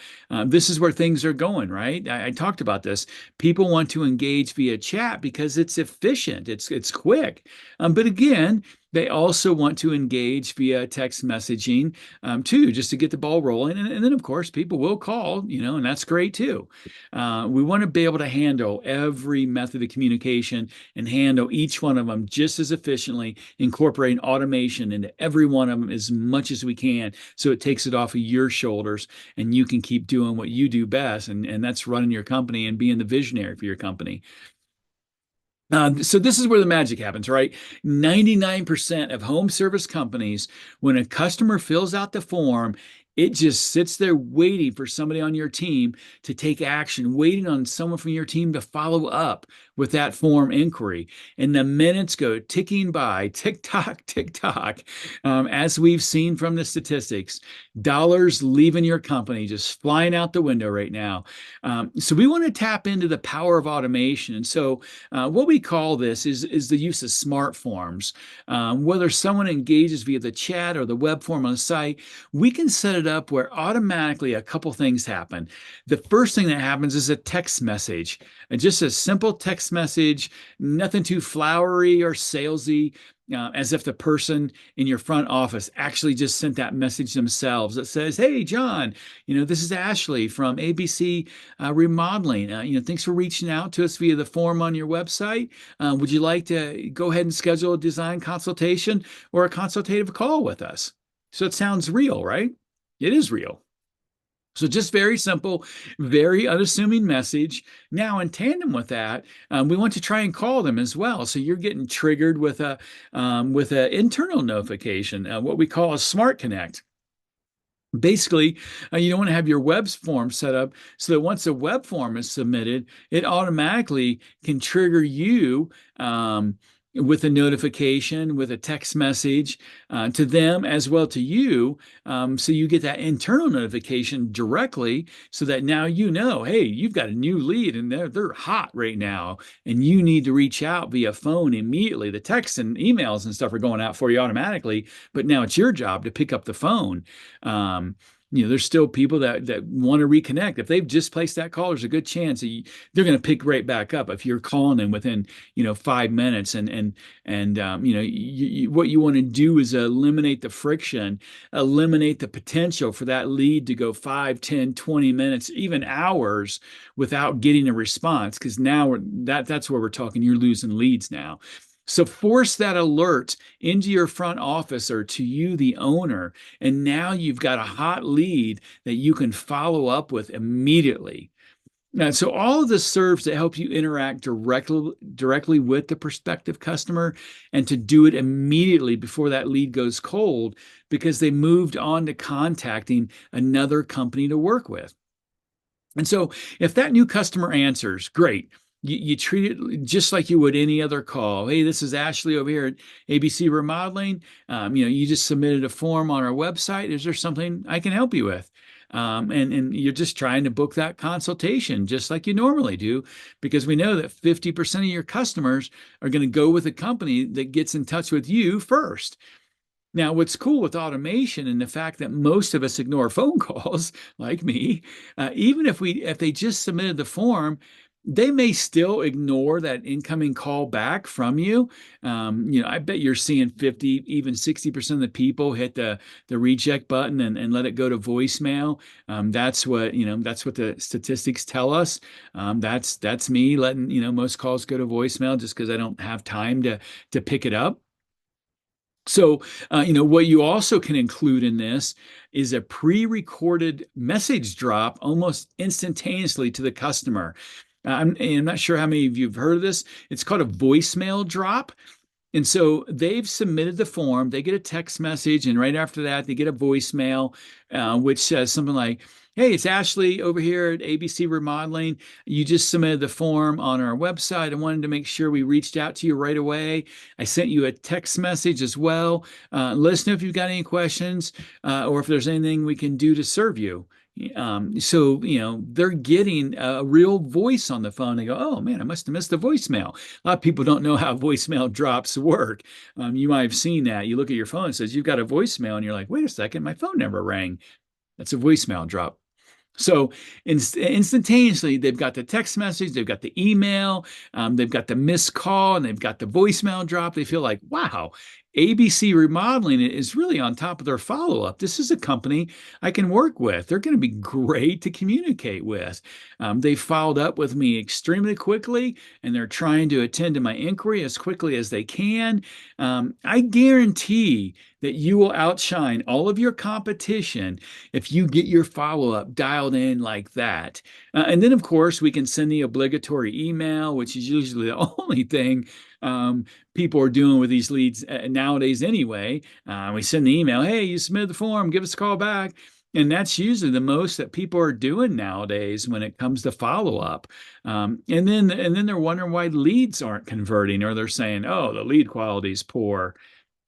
This is where things are going, right? I talked about this. People want to engage via chat because it's efficient, it's quick. But again, they also want to engage via text messaging too, just to get the ball rolling. And then, of course, people will call, and that's great too. We want to be able to handle every method of communication and handle each one of them just as efficiently, incorporating automation into every one of them as much as we can. So it takes it off of your shoulders and you can keep doing what you do best. And that's running your company and being the visionary for your company. So this is where the magic happens, right? 99% of home service companies, when a customer fills out the form, it just sits there waiting for somebody on your team to take action, waiting on someone from your team to follow up with that form inquiry. And the minutes go ticking by, tick tock, as we've seen from the statistics, dollars leaving your company, just flying out the window right now. So we want to tap into the power of automation. And so what we call this is the use of smart forms. Whether someone engages via the chat or the web form on the site, we can set it up where automatically a couple things happen. The first thing that happens is a text message, and just a simple text message, nothing too flowery or salesy. as if the person in your front office actually just sent that message themselves that says, "Hey, John, this is Ashley from ABC Remodeling. Thanks for reaching out to us via the form on your website. Would you like to go ahead and schedule a design consultation or a consultative call with us?" So it sounds real, right? It is real. So just very simple, very unassuming message. Now, in tandem with that, we want to try and call them as well. So you're getting triggered with a internal notification, what we call a smart connect. Basically, you don't want to have your web form set up so that once a web form is submitted, it automatically can trigger you with a notification, with a text message to them as well to you. So you get that internal notification directly so that now hey, you've got a new lead and they're hot right now, and you need to reach out via phone immediately. The texts and emails and stuff are going out for you automatically, but now it's your job to pick up the phone. There's still people that want to reconnect. If they've just placed that call, there's a good chance that they're going to pick right back up if you're calling them within 5 minutes. What you want to do is eliminate the friction, eliminate the potential for that lead to go 5, 10, 20 minutes, even hours without getting a response. Because now that's where we're talking. You're losing leads now. So force that alert into your front office or to you, the owner, and now you've got a hot lead that you can follow up with immediately. Now, so all of this serves to help you interact directly with the prospective customer and to do it immediately before that lead goes cold because they moved on to contacting another company to work with. And so if that new customer answers, great. You treat it just like you would any other call. Hey, this is Ashley over here at ABC Remodeling. You just submitted a form on our website. Is there something I can help you with? And you're just trying to book that consultation just like you normally do, because we know that 50% of your customers are going to go with a company that gets in touch with you first. Now, what's cool with automation and the fact that most of us ignore phone calls, like me, even if they just submitted the form, they may still ignore that incoming call back from you. I bet you're seeing 50, even 60% of the people hit the reject button and let it go to voicemail. That's what the statistics tell us. That's me letting most calls go to voicemail just because I don't have time to pick it up. So, what you also can include in this is a pre-recorded message drop almost instantaneously to the customer. I'm not sure how many of you have heard of this. It's called a voicemail drop. And so they've submitted the form, they get a text message, and right after that, they get a voicemail, which says something like, "Hey, it's Ashley over here at ABC Remodeling. You just submitted the form on our website. I wanted to make sure we reached out to you right away. I sent you a text message as well. Let us know if you've got any questions or if there's anything we can do to serve you." So they're getting a real voice on the phone. They go, "Oh man, I must have missed the voicemail." A lot of people don't know how voicemail drops work. You might have seen that. You look at your phone, it says you've got a voicemail, and you're like, "Wait a second, my phone never rang." That's a voicemail drop. So instantaneously, they've got the text message, they've got the email, they've got the missed call, and they've got the voicemail drop. They feel like, wow, ABC Remodeling is really on top of their follow-up. This is a company I can work with. They're going to be great to communicate with. They followed up with me extremely quickly, and they're trying to attend to my inquiry as quickly as they can. I guarantee that you will outshine all of your competition if you get your follow-up dialed in like that. And then, of course, we can send the obligatory email, which is usually the only thing people are doing with these leads nowadays anyway. We send the email, "Hey, you submitted the form, give us a call back." And that's usually the most that people are doing nowadays when it comes to follow-up. And then they're wondering why leads aren't converting, or they're saying, "Oh, the lead quality is poor."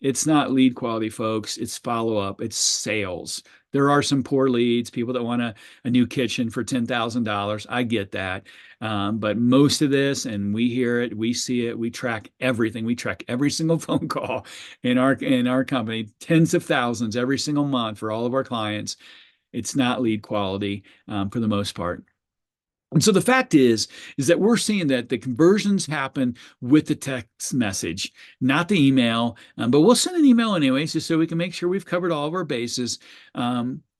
It's not lead quality, folks. It's follow-up. It's sales. There are some poor leads, people that want a new kitchen for $10,000. I get that. But most of this, and we hear it, we see it, we track everything. We track every single phone call in our company, tens of thousands every single month for all of our clients. It's not lead quality for the most part. And so the fact is that we're seeing that the conversions happen with the text message, not the email. But we'll send an email anyways, just so we can make sure we've covered all of our bases.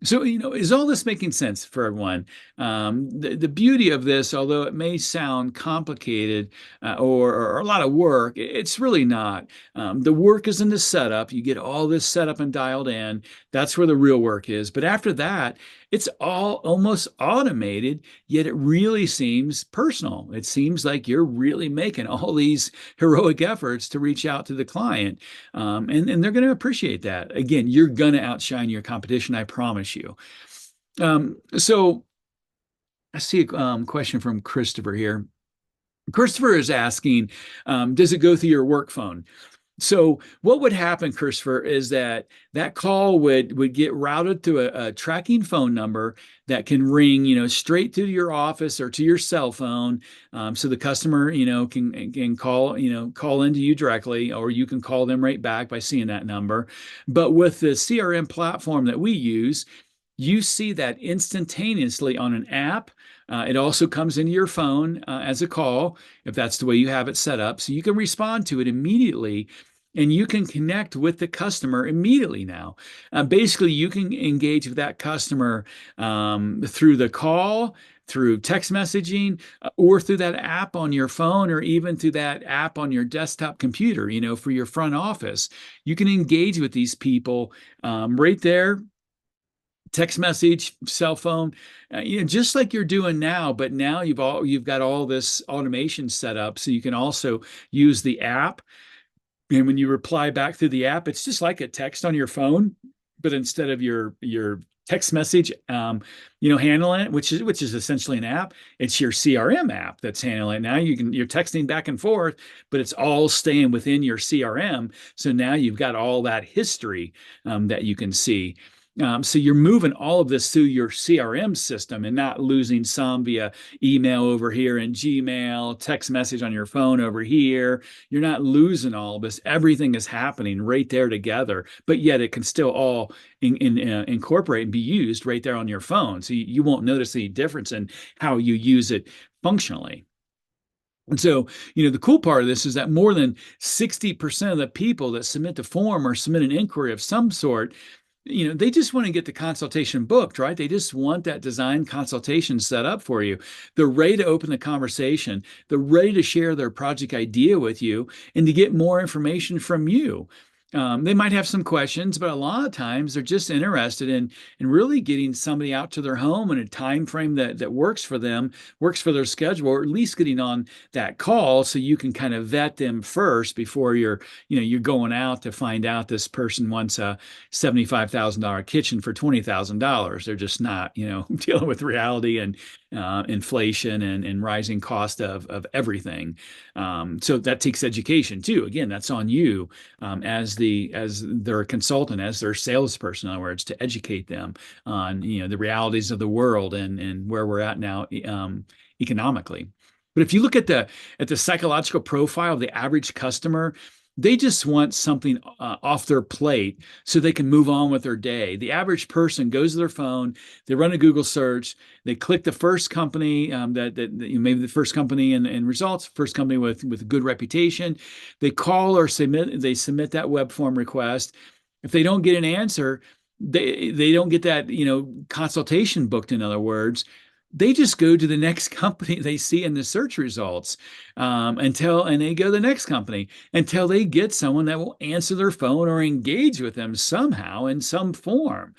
So, is all this making sense for everyone? The beauty of this, although it may sound complicated or a lot of work, it's really not. The work is in the setup. You get all this set up and dialed in. That's where the real work is. But after that, it's all almost automated, yet it really seems personal. It seems like you're really making all these heroic efforts to reach out to the client. And they're going to appreciate that. Again, you're going to outshine your competition, I promise you. So I see a question from Christopher here. Christopher is asking, does it go through your work phone? So what would happen, Christopher, is that call would get routed to a tracking phone number that can ring, straight to your office or to your cell phone. So the customer, can call into you directly, or you can call them right back by seeing that number. But with the CRM platform that we use, you see that instantaneously on an app. It also comes into your phone as a call, if that's the way you have it set up. So you can respond to it immediately, and you can connect with the customer immediately now. Basically, you can engage with that customer through the call, through text messaging, or through that app on your phone, or even through that app on your desktop computer, for your front office. You can engage with these people right there, text message, cell phone, just like you're doing now. But now you've got all this automation set up, so you can also use the app. And when you reply back through the app, it's just like a text on your phone, but instead of your text message, handling it, which is essentially an app, it's your CRM app that's handling it. Now you're texting back and forth, but it's all staying within your CRM. So now you've got all that history that you can see. So you're moving all of this through your CRM system and not losing some via email over here and Gmail, text message on your phone over here. You're not losing all of this. Everything is happening right there together, but yet it can still all incorporate and be used right there on your phone. So you won't notice any difference in how you use it functionally. And so, the cool part of this is that more than 60% of the people that submit the form or submit an inquiry of some sort, they just want to get the consultation booked, right? They just want that design consultation set up for you. They're ready to open the conversation. They're ready to share their project idea with you and to get more information from you. They might have some questions, but a lot of times they're just interested in really getting somebody out to their home in a time frame that works for them, works for their schedule, or at least getting on that call so you can kind of vet them first before you're going out to find out this person wants a $75,000 kitchen for $20,000. They're just not, dealing with reality and inflation and rising cost of everything. So that takes education too. Again, that's on you as their consultant, as their salesperson, in other words, to educate them on the realities of the world and where we're at now economically. But if you look at the psychological profile of the average customer, they just want something off their plate so they can move on with their day. The average person goes to their phone, they run a Google search, they click the first company that maybe the first company in results, first company with a good reputation. They call or submit that web form request. If they don't get an answer, they don't get that consultation booked. In other words, they just go to the next company they see in the search results and they go to the next company until they get someone that will answer their phone or engage with them somehow in some form.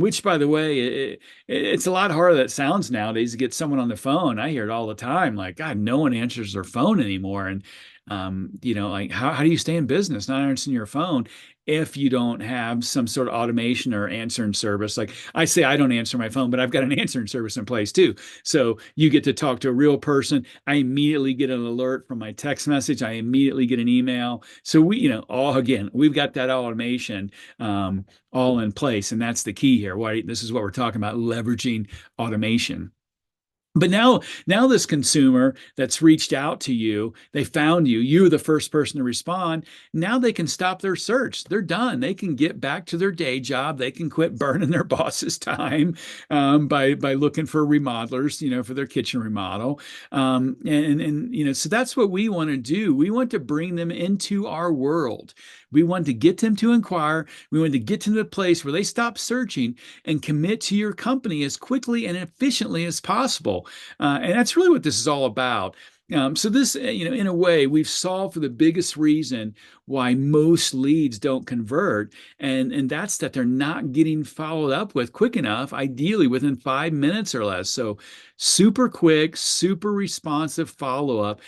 Which, by the way, it's a lot harder than it sounds nowadays to get someone on the phone. I hear it all the time, like, God, no one answers their phone anymore. And like how do you stay in business not answering your phone if you don't have some sort of automation or answering service? Like I say, I don't answer my phone, but I've got an answering service in place too. So you get to talk to a real person. I immediately get an alert from my text message. I immediately get an email. So we've got that automation all in place. And that's the key here. This is what we're talking about, leveraging automation. But now this consumer that's reached out to you, they found you, you're the first person to respond. Now they can stop their search. They're done. They can get back to their day job. They can quit burning their boss's time by looking for remodelers, for their kitchen remodel. And so that's what we want to do. We want to bring them into our world. We want to get them to inquire. We want to get to the place where they stop searching and commit to your company as quickly and efficiently as possible. And that's really what this is all about. So this, in a way, we've solved for the biggest reason why most leads don't convert, and that's that they're not getting followed up with quick enough, ideally within 5 minutes or less. So super quick, super responsive follow-up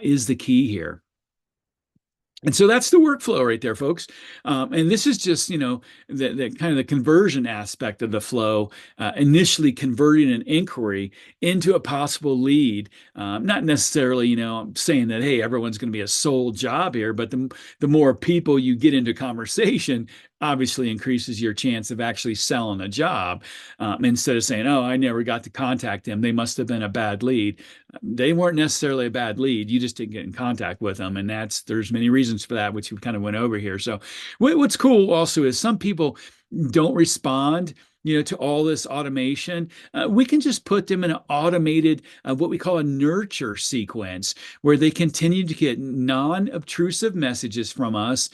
is the key here. And so that's the workflow right there, folks. And this is just, the kind of the conversion aspect of the flow, initially converting an inquiry into a possible lead. Not necessarily, I'm saying that, hey, everyone's going to be a sole job here, but the more people you get into conversation, obviously increases your chance of actually selling a job. Instead of saying, oh, I never got to contact them, they must have been a bad lead. They weren't necessarily a bad lead. You just didn't get in contact with them. And there's many reasons for that, which we kind of went over here. So what's cool also is some people don't respond to all this automation. We can just put them in an automated, what we call a nurture sequence, where they continue to get non-obtrusive messages from us,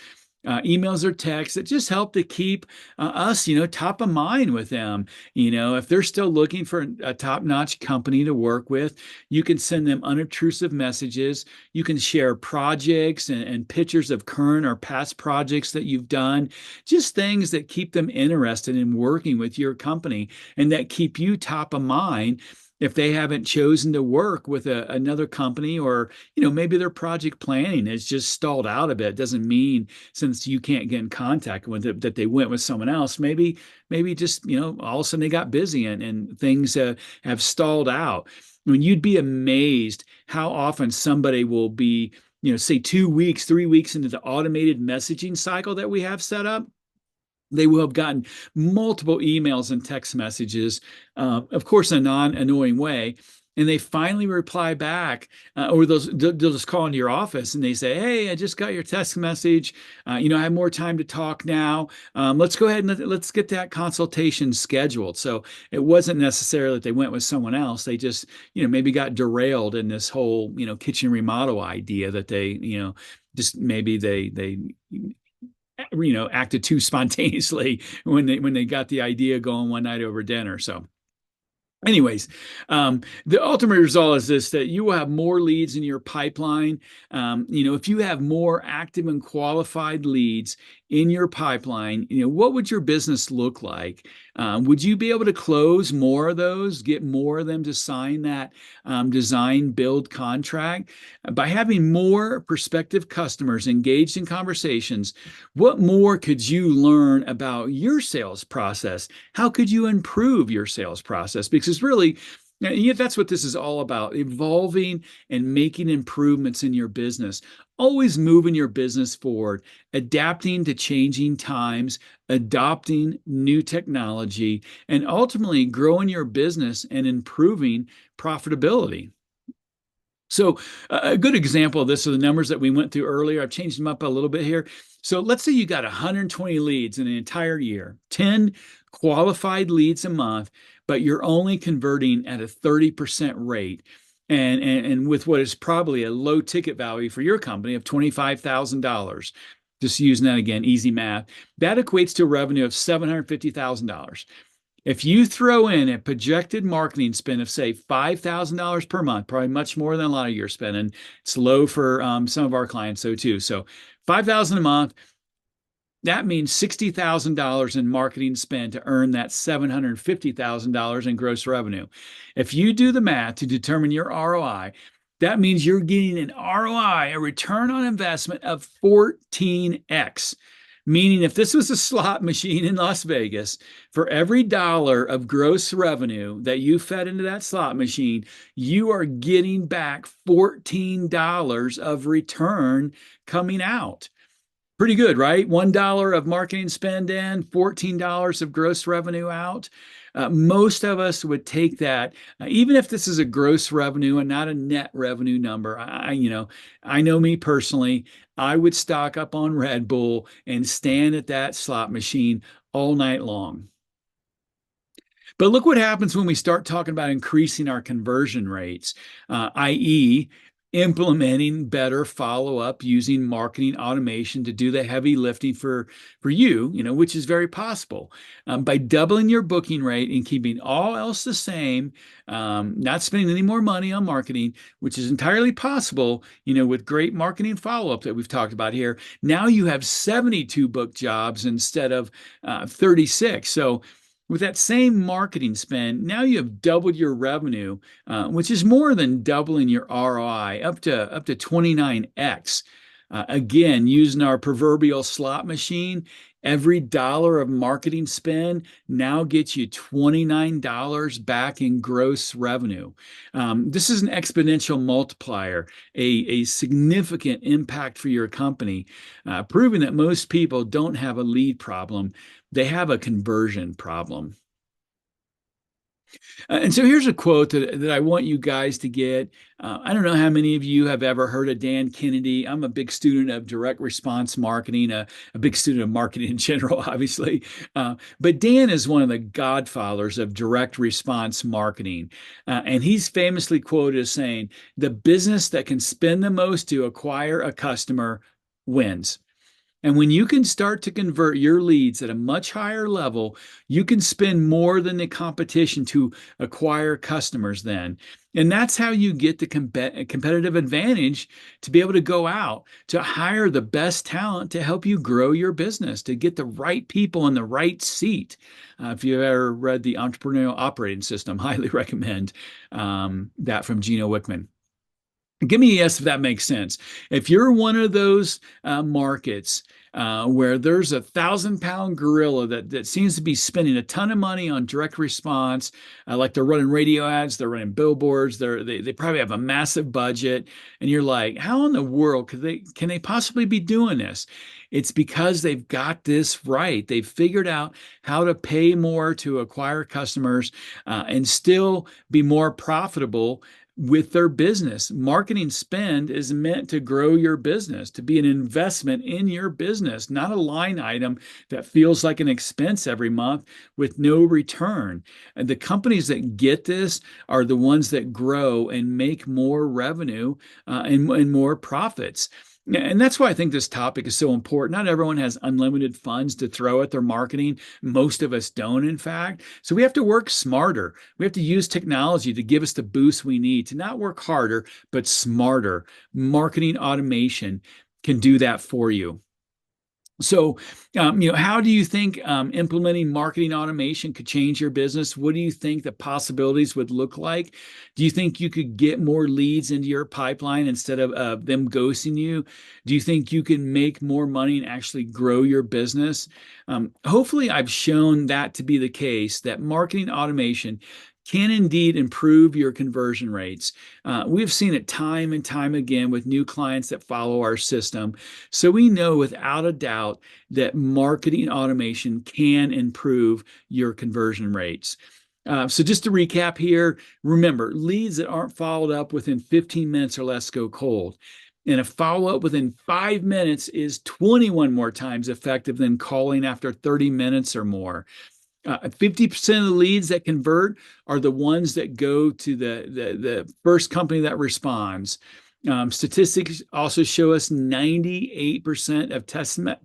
emails or texts that just help to keep us, top of mind with them. If they're still looking for a top-notch company to work with, you can send them unobtrusive messages. You can share projects and pictures of current or past projects that you've done, just things that keep them interested in working with your company and that keep you top of mind if they haven't chosen to work with another company, or maybe their project planning is just stalled out a bit. It doesn't mean, since you can't get in contact with it, that they went with someone else. Maybe just all of a sudden they got busy and things have stalled out. I mean, you'd be amazed how often somebody will be, say 2 weeks, 3 weeks into the automated messaging cycle that we have set up. They will have gotten multiple emails and text messages, of course, in a non-annoying way. And they finally reply back, or they'll just call into your office and they say, hey, I just got your text message. I have more time to talk now. Let's go ahead and let's get that consultation scheduled. So it wasn't necessarily that they went with someone else. They just, maybe got derailed in this whole, kitchen remodel idea that they, just maybe they acted too spontaneously when they got the idea going one night over dinner. So anyways, the ultimate result is this: that you will have more leads in your pipeline. If you have more active and qualified leads in your pipeline, what would your business look like? Would you be able to close more of those, get more of them to sign that design build contract? By having more prospective customers engaged in conversations, what more could you learn about your sales process? How could you improve your sales process? Because really, that's what this is all about: evolving and making improvements in your business, always moving your business forward, adapting to changing times, adopting new technology, and ultimately growing your business and improving profitability. So a good example of this are the numbers that we went through earlier. I've changed them up a little bit here. So let's say you got 120 leads in an entire year, 10 qualified leads a month, but you're only converting at a 30% rate. And with what is probably a low ticket value for your company of $25,000, just using that again, easy math, that equates to a revenue of $750,000. If you throw in a projected marketing spend of, say, $5,000 per month, probably much more than a lot of your spending. It's low for some of our clients, so too. So $5,000 a month, that means $60,000 in marketing spend to earn that $750,000 in gross revenue. If you do the math to determine your ROI, that means you're getting an ROI, a return on investment of 14x. Meaning, if this was a slot machine in Las Vegas, for every dollar of gross revenue that you fed into that slot machine, you are getting back $14 of return coming out. Pretty good, right? $1 of marketing spend in, $14 of gross revenue out. Most of us would take that, even if this is a gross revenue and not a net revenue number. I know me personally, I would stock up on Red Bull and stand at that slot machine all night long. But look what happens when we start talking about increasing our conversion rates, i.e., implementing better follow up using marketing automation to do the heavy lifting for you, which is very possible. By doubling your booking rate and keeping all else the same, not spending any more money on marketing, which is entirely possible, with great marketing follow up that we've talked about here. Now you have 72 booked jobs instead of 36. So with that same marketing spend, now you have doubled your revenue, which is more than doubling your ROI, up to 29x. Again, using our proverbial slot machine, every dollar of marketing spend now gets you $29 back in gross revenue. This is an exponential multiplier, a significant impact for your company, proving that most people don't have a lead problem. They have a conversion problem. And so here's a quote that I want you guys to get. I don't know how many of you have ever heard of Dan Kennedy. I'm a big student of direct response marketing, a big student of marketing in general, obviously. But Dan is one of the godfathers of direct response marketing. And he's famously quoted as saying, the business that can spend the most to acquire a customer wins. And when you can start to convert your leads at a much higher level, you can spend more than the competition to acquire customers then. And that's how you get the competitive advantage to be able to go out to hire the best talent to help you grow your business, to get the right people in the right seat. If you've ever read the Entrepreneurial Operating System, highly recommend that from Gino Wickman. Give me a yes if that makes sense. If you're one of those markets where there's a 1,000-pound gorilla that seems to be spending a ton of money on direct response, like they're running radio ads, they're running billboards, they probably have a massive budget, and you're like, how in the world can they possibly be doing this? It's because they've got this right. They've figured out how to pay more to acquire customers and still be more profitable with their business. Marketing spend is meant to grow your business, to be an investment in your business, not a line item that feels like an expense every month with no return. And the companies that get this are the ones that grow and make more revenue and more profits. And that's why I think this topic is so important. Not everyone has unlimited funds to throw at their marketing. Most of us don't, in fact. So we have to work smarter. We have to use technology to give us the boost we need to not work harder, but smarter. Marketing automation can do that for you. So, how do you think implementing marketing automation could change your business? What do you think the possibilities would look like? Do you think you could get more leads into your pipeline instead of them ghosting you? Do you think you can make more money and actually grow your business? Hopefully, I've shown that to be the case, that marketing automation can indeed improve your conversion rates. We've seen it time and time again with new clients that follow our system. So we know without a doubt that marketing automation can improve your conversion rates. So just to recap here, remember, leads that aren't followed up within 15 minutes or less go cold. And a follow-up within 5 minutes is 21 more times effective than calling after 30 minutes or more. 50% of the leads that convert are the ones that go to the first company that responds. Statistics also show us 98% of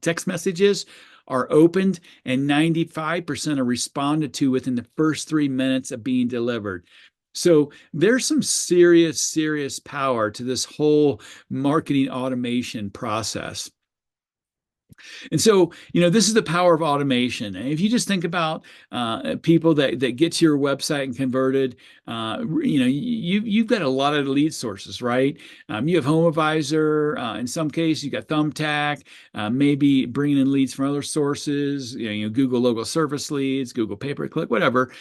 text messages are opened and 95% are responded to within the first 3 minutes of being delivered. So there's some serious power to this whole marketing automation process. And so, this is the power of automation. And if you just think about people that get to your website and converted, you've got a lot of lead sources, right? You have HomeAdvisor. In some cases, you got Thumbtack, maybe bringing in leads from other sources, Google local service leads, Google pay-per-click, whatever.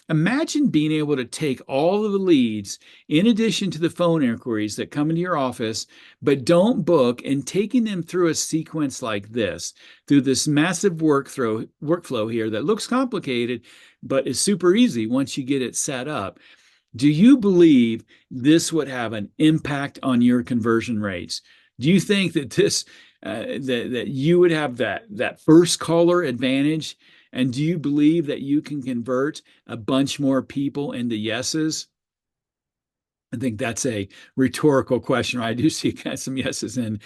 Imagine being able to take all of the leads, in addition to the phone inquiries that come into your office, but don't book, and taking them through a sequence like this, through this massive workflow here that looks complicated, but is super easy once you get it set up. Do you believe this would have an impact on your conversion rates? Do you think that that you would have that first caller advantage? And do you believe that you can convert a bunch more people into yeses? I think that's a rhetorical question. I do see some yeses in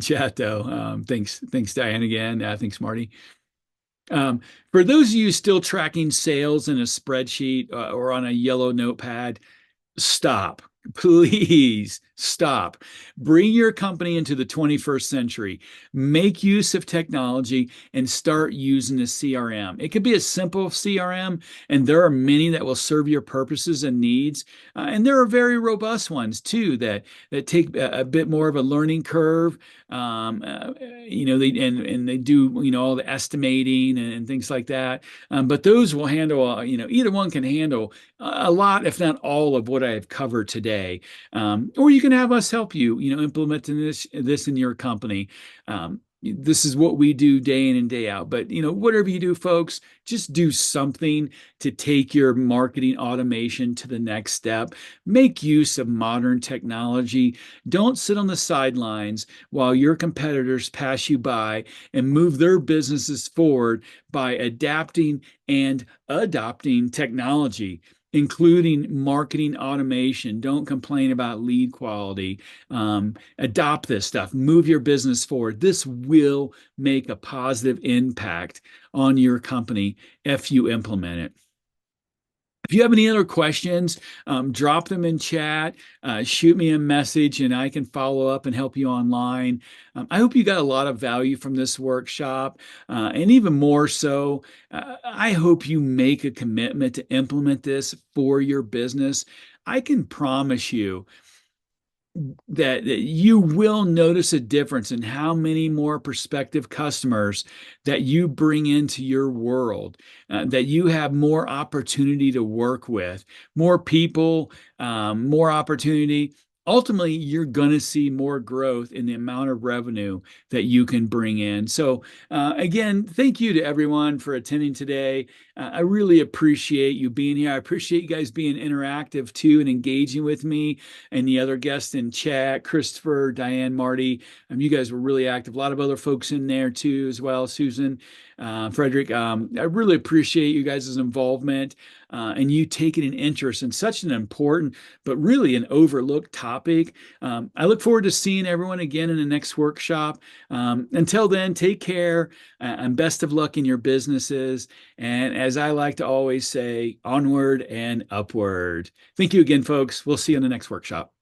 chat though. Thanks, Diane again. Thanks, Marty. For those of you still tracking sales in a spreadsheet or on a yellow notepad, stop. Please stop. Bring your company into the 21st century. Make use of technology and start using the CRM. It could be a simple CRM, and there are many that will serve your purposes and needs. And there are very robust ones too that take a bit more of a learning curve. They do all the estimating and things like that. But those will handle either one can handle a lot, if not all, of what I have covered today. Or you can have us help you, implementing this in your company. This is what we do day in and day out. But whatever you do, folks, just do something to take your marketing automation to the next step. Make use of modern technology. Don't sit on the sidelines while your competitors pass you by and move their businesses forward by adapting and adopting technology, including marketing automation. Don't complain about lead quality. Adopt this stuff. Move your business forward. This will make a positive impact on your company if you implement it. If you have any other questions, drop them in chat, shoot me a message, and I can follow up and help you online. I hope you got a lot of value from this workshop, and even more so, I hope you make a commitment to implement this for your business. I can promise you that you will notice a difference in how many more prospective customers that you bring into your world, that you have more opportunity to work with, more people, more opportunity. Ultimately, you're going to see more growth in the amount of revenue that you can bring in. So again, thank you to everyone for attending today. I really appreciate you being here. I appreciate you guys being interactive too and engaging with me and the other guests in chat, Christopher, Diane, Marty. You guys were really active. A lot of other folks in there too as well, Susan, Frederick. I really appreciate you guys' involvement and you taking an interest in such an important but really an overlooked topic. I look forward to seeing everyone again in the next workshop. Until then, take care and best of luck in your businesses. And as I like to always say, onward and upward. Thank you again, folks. We'll see you in the next workshop.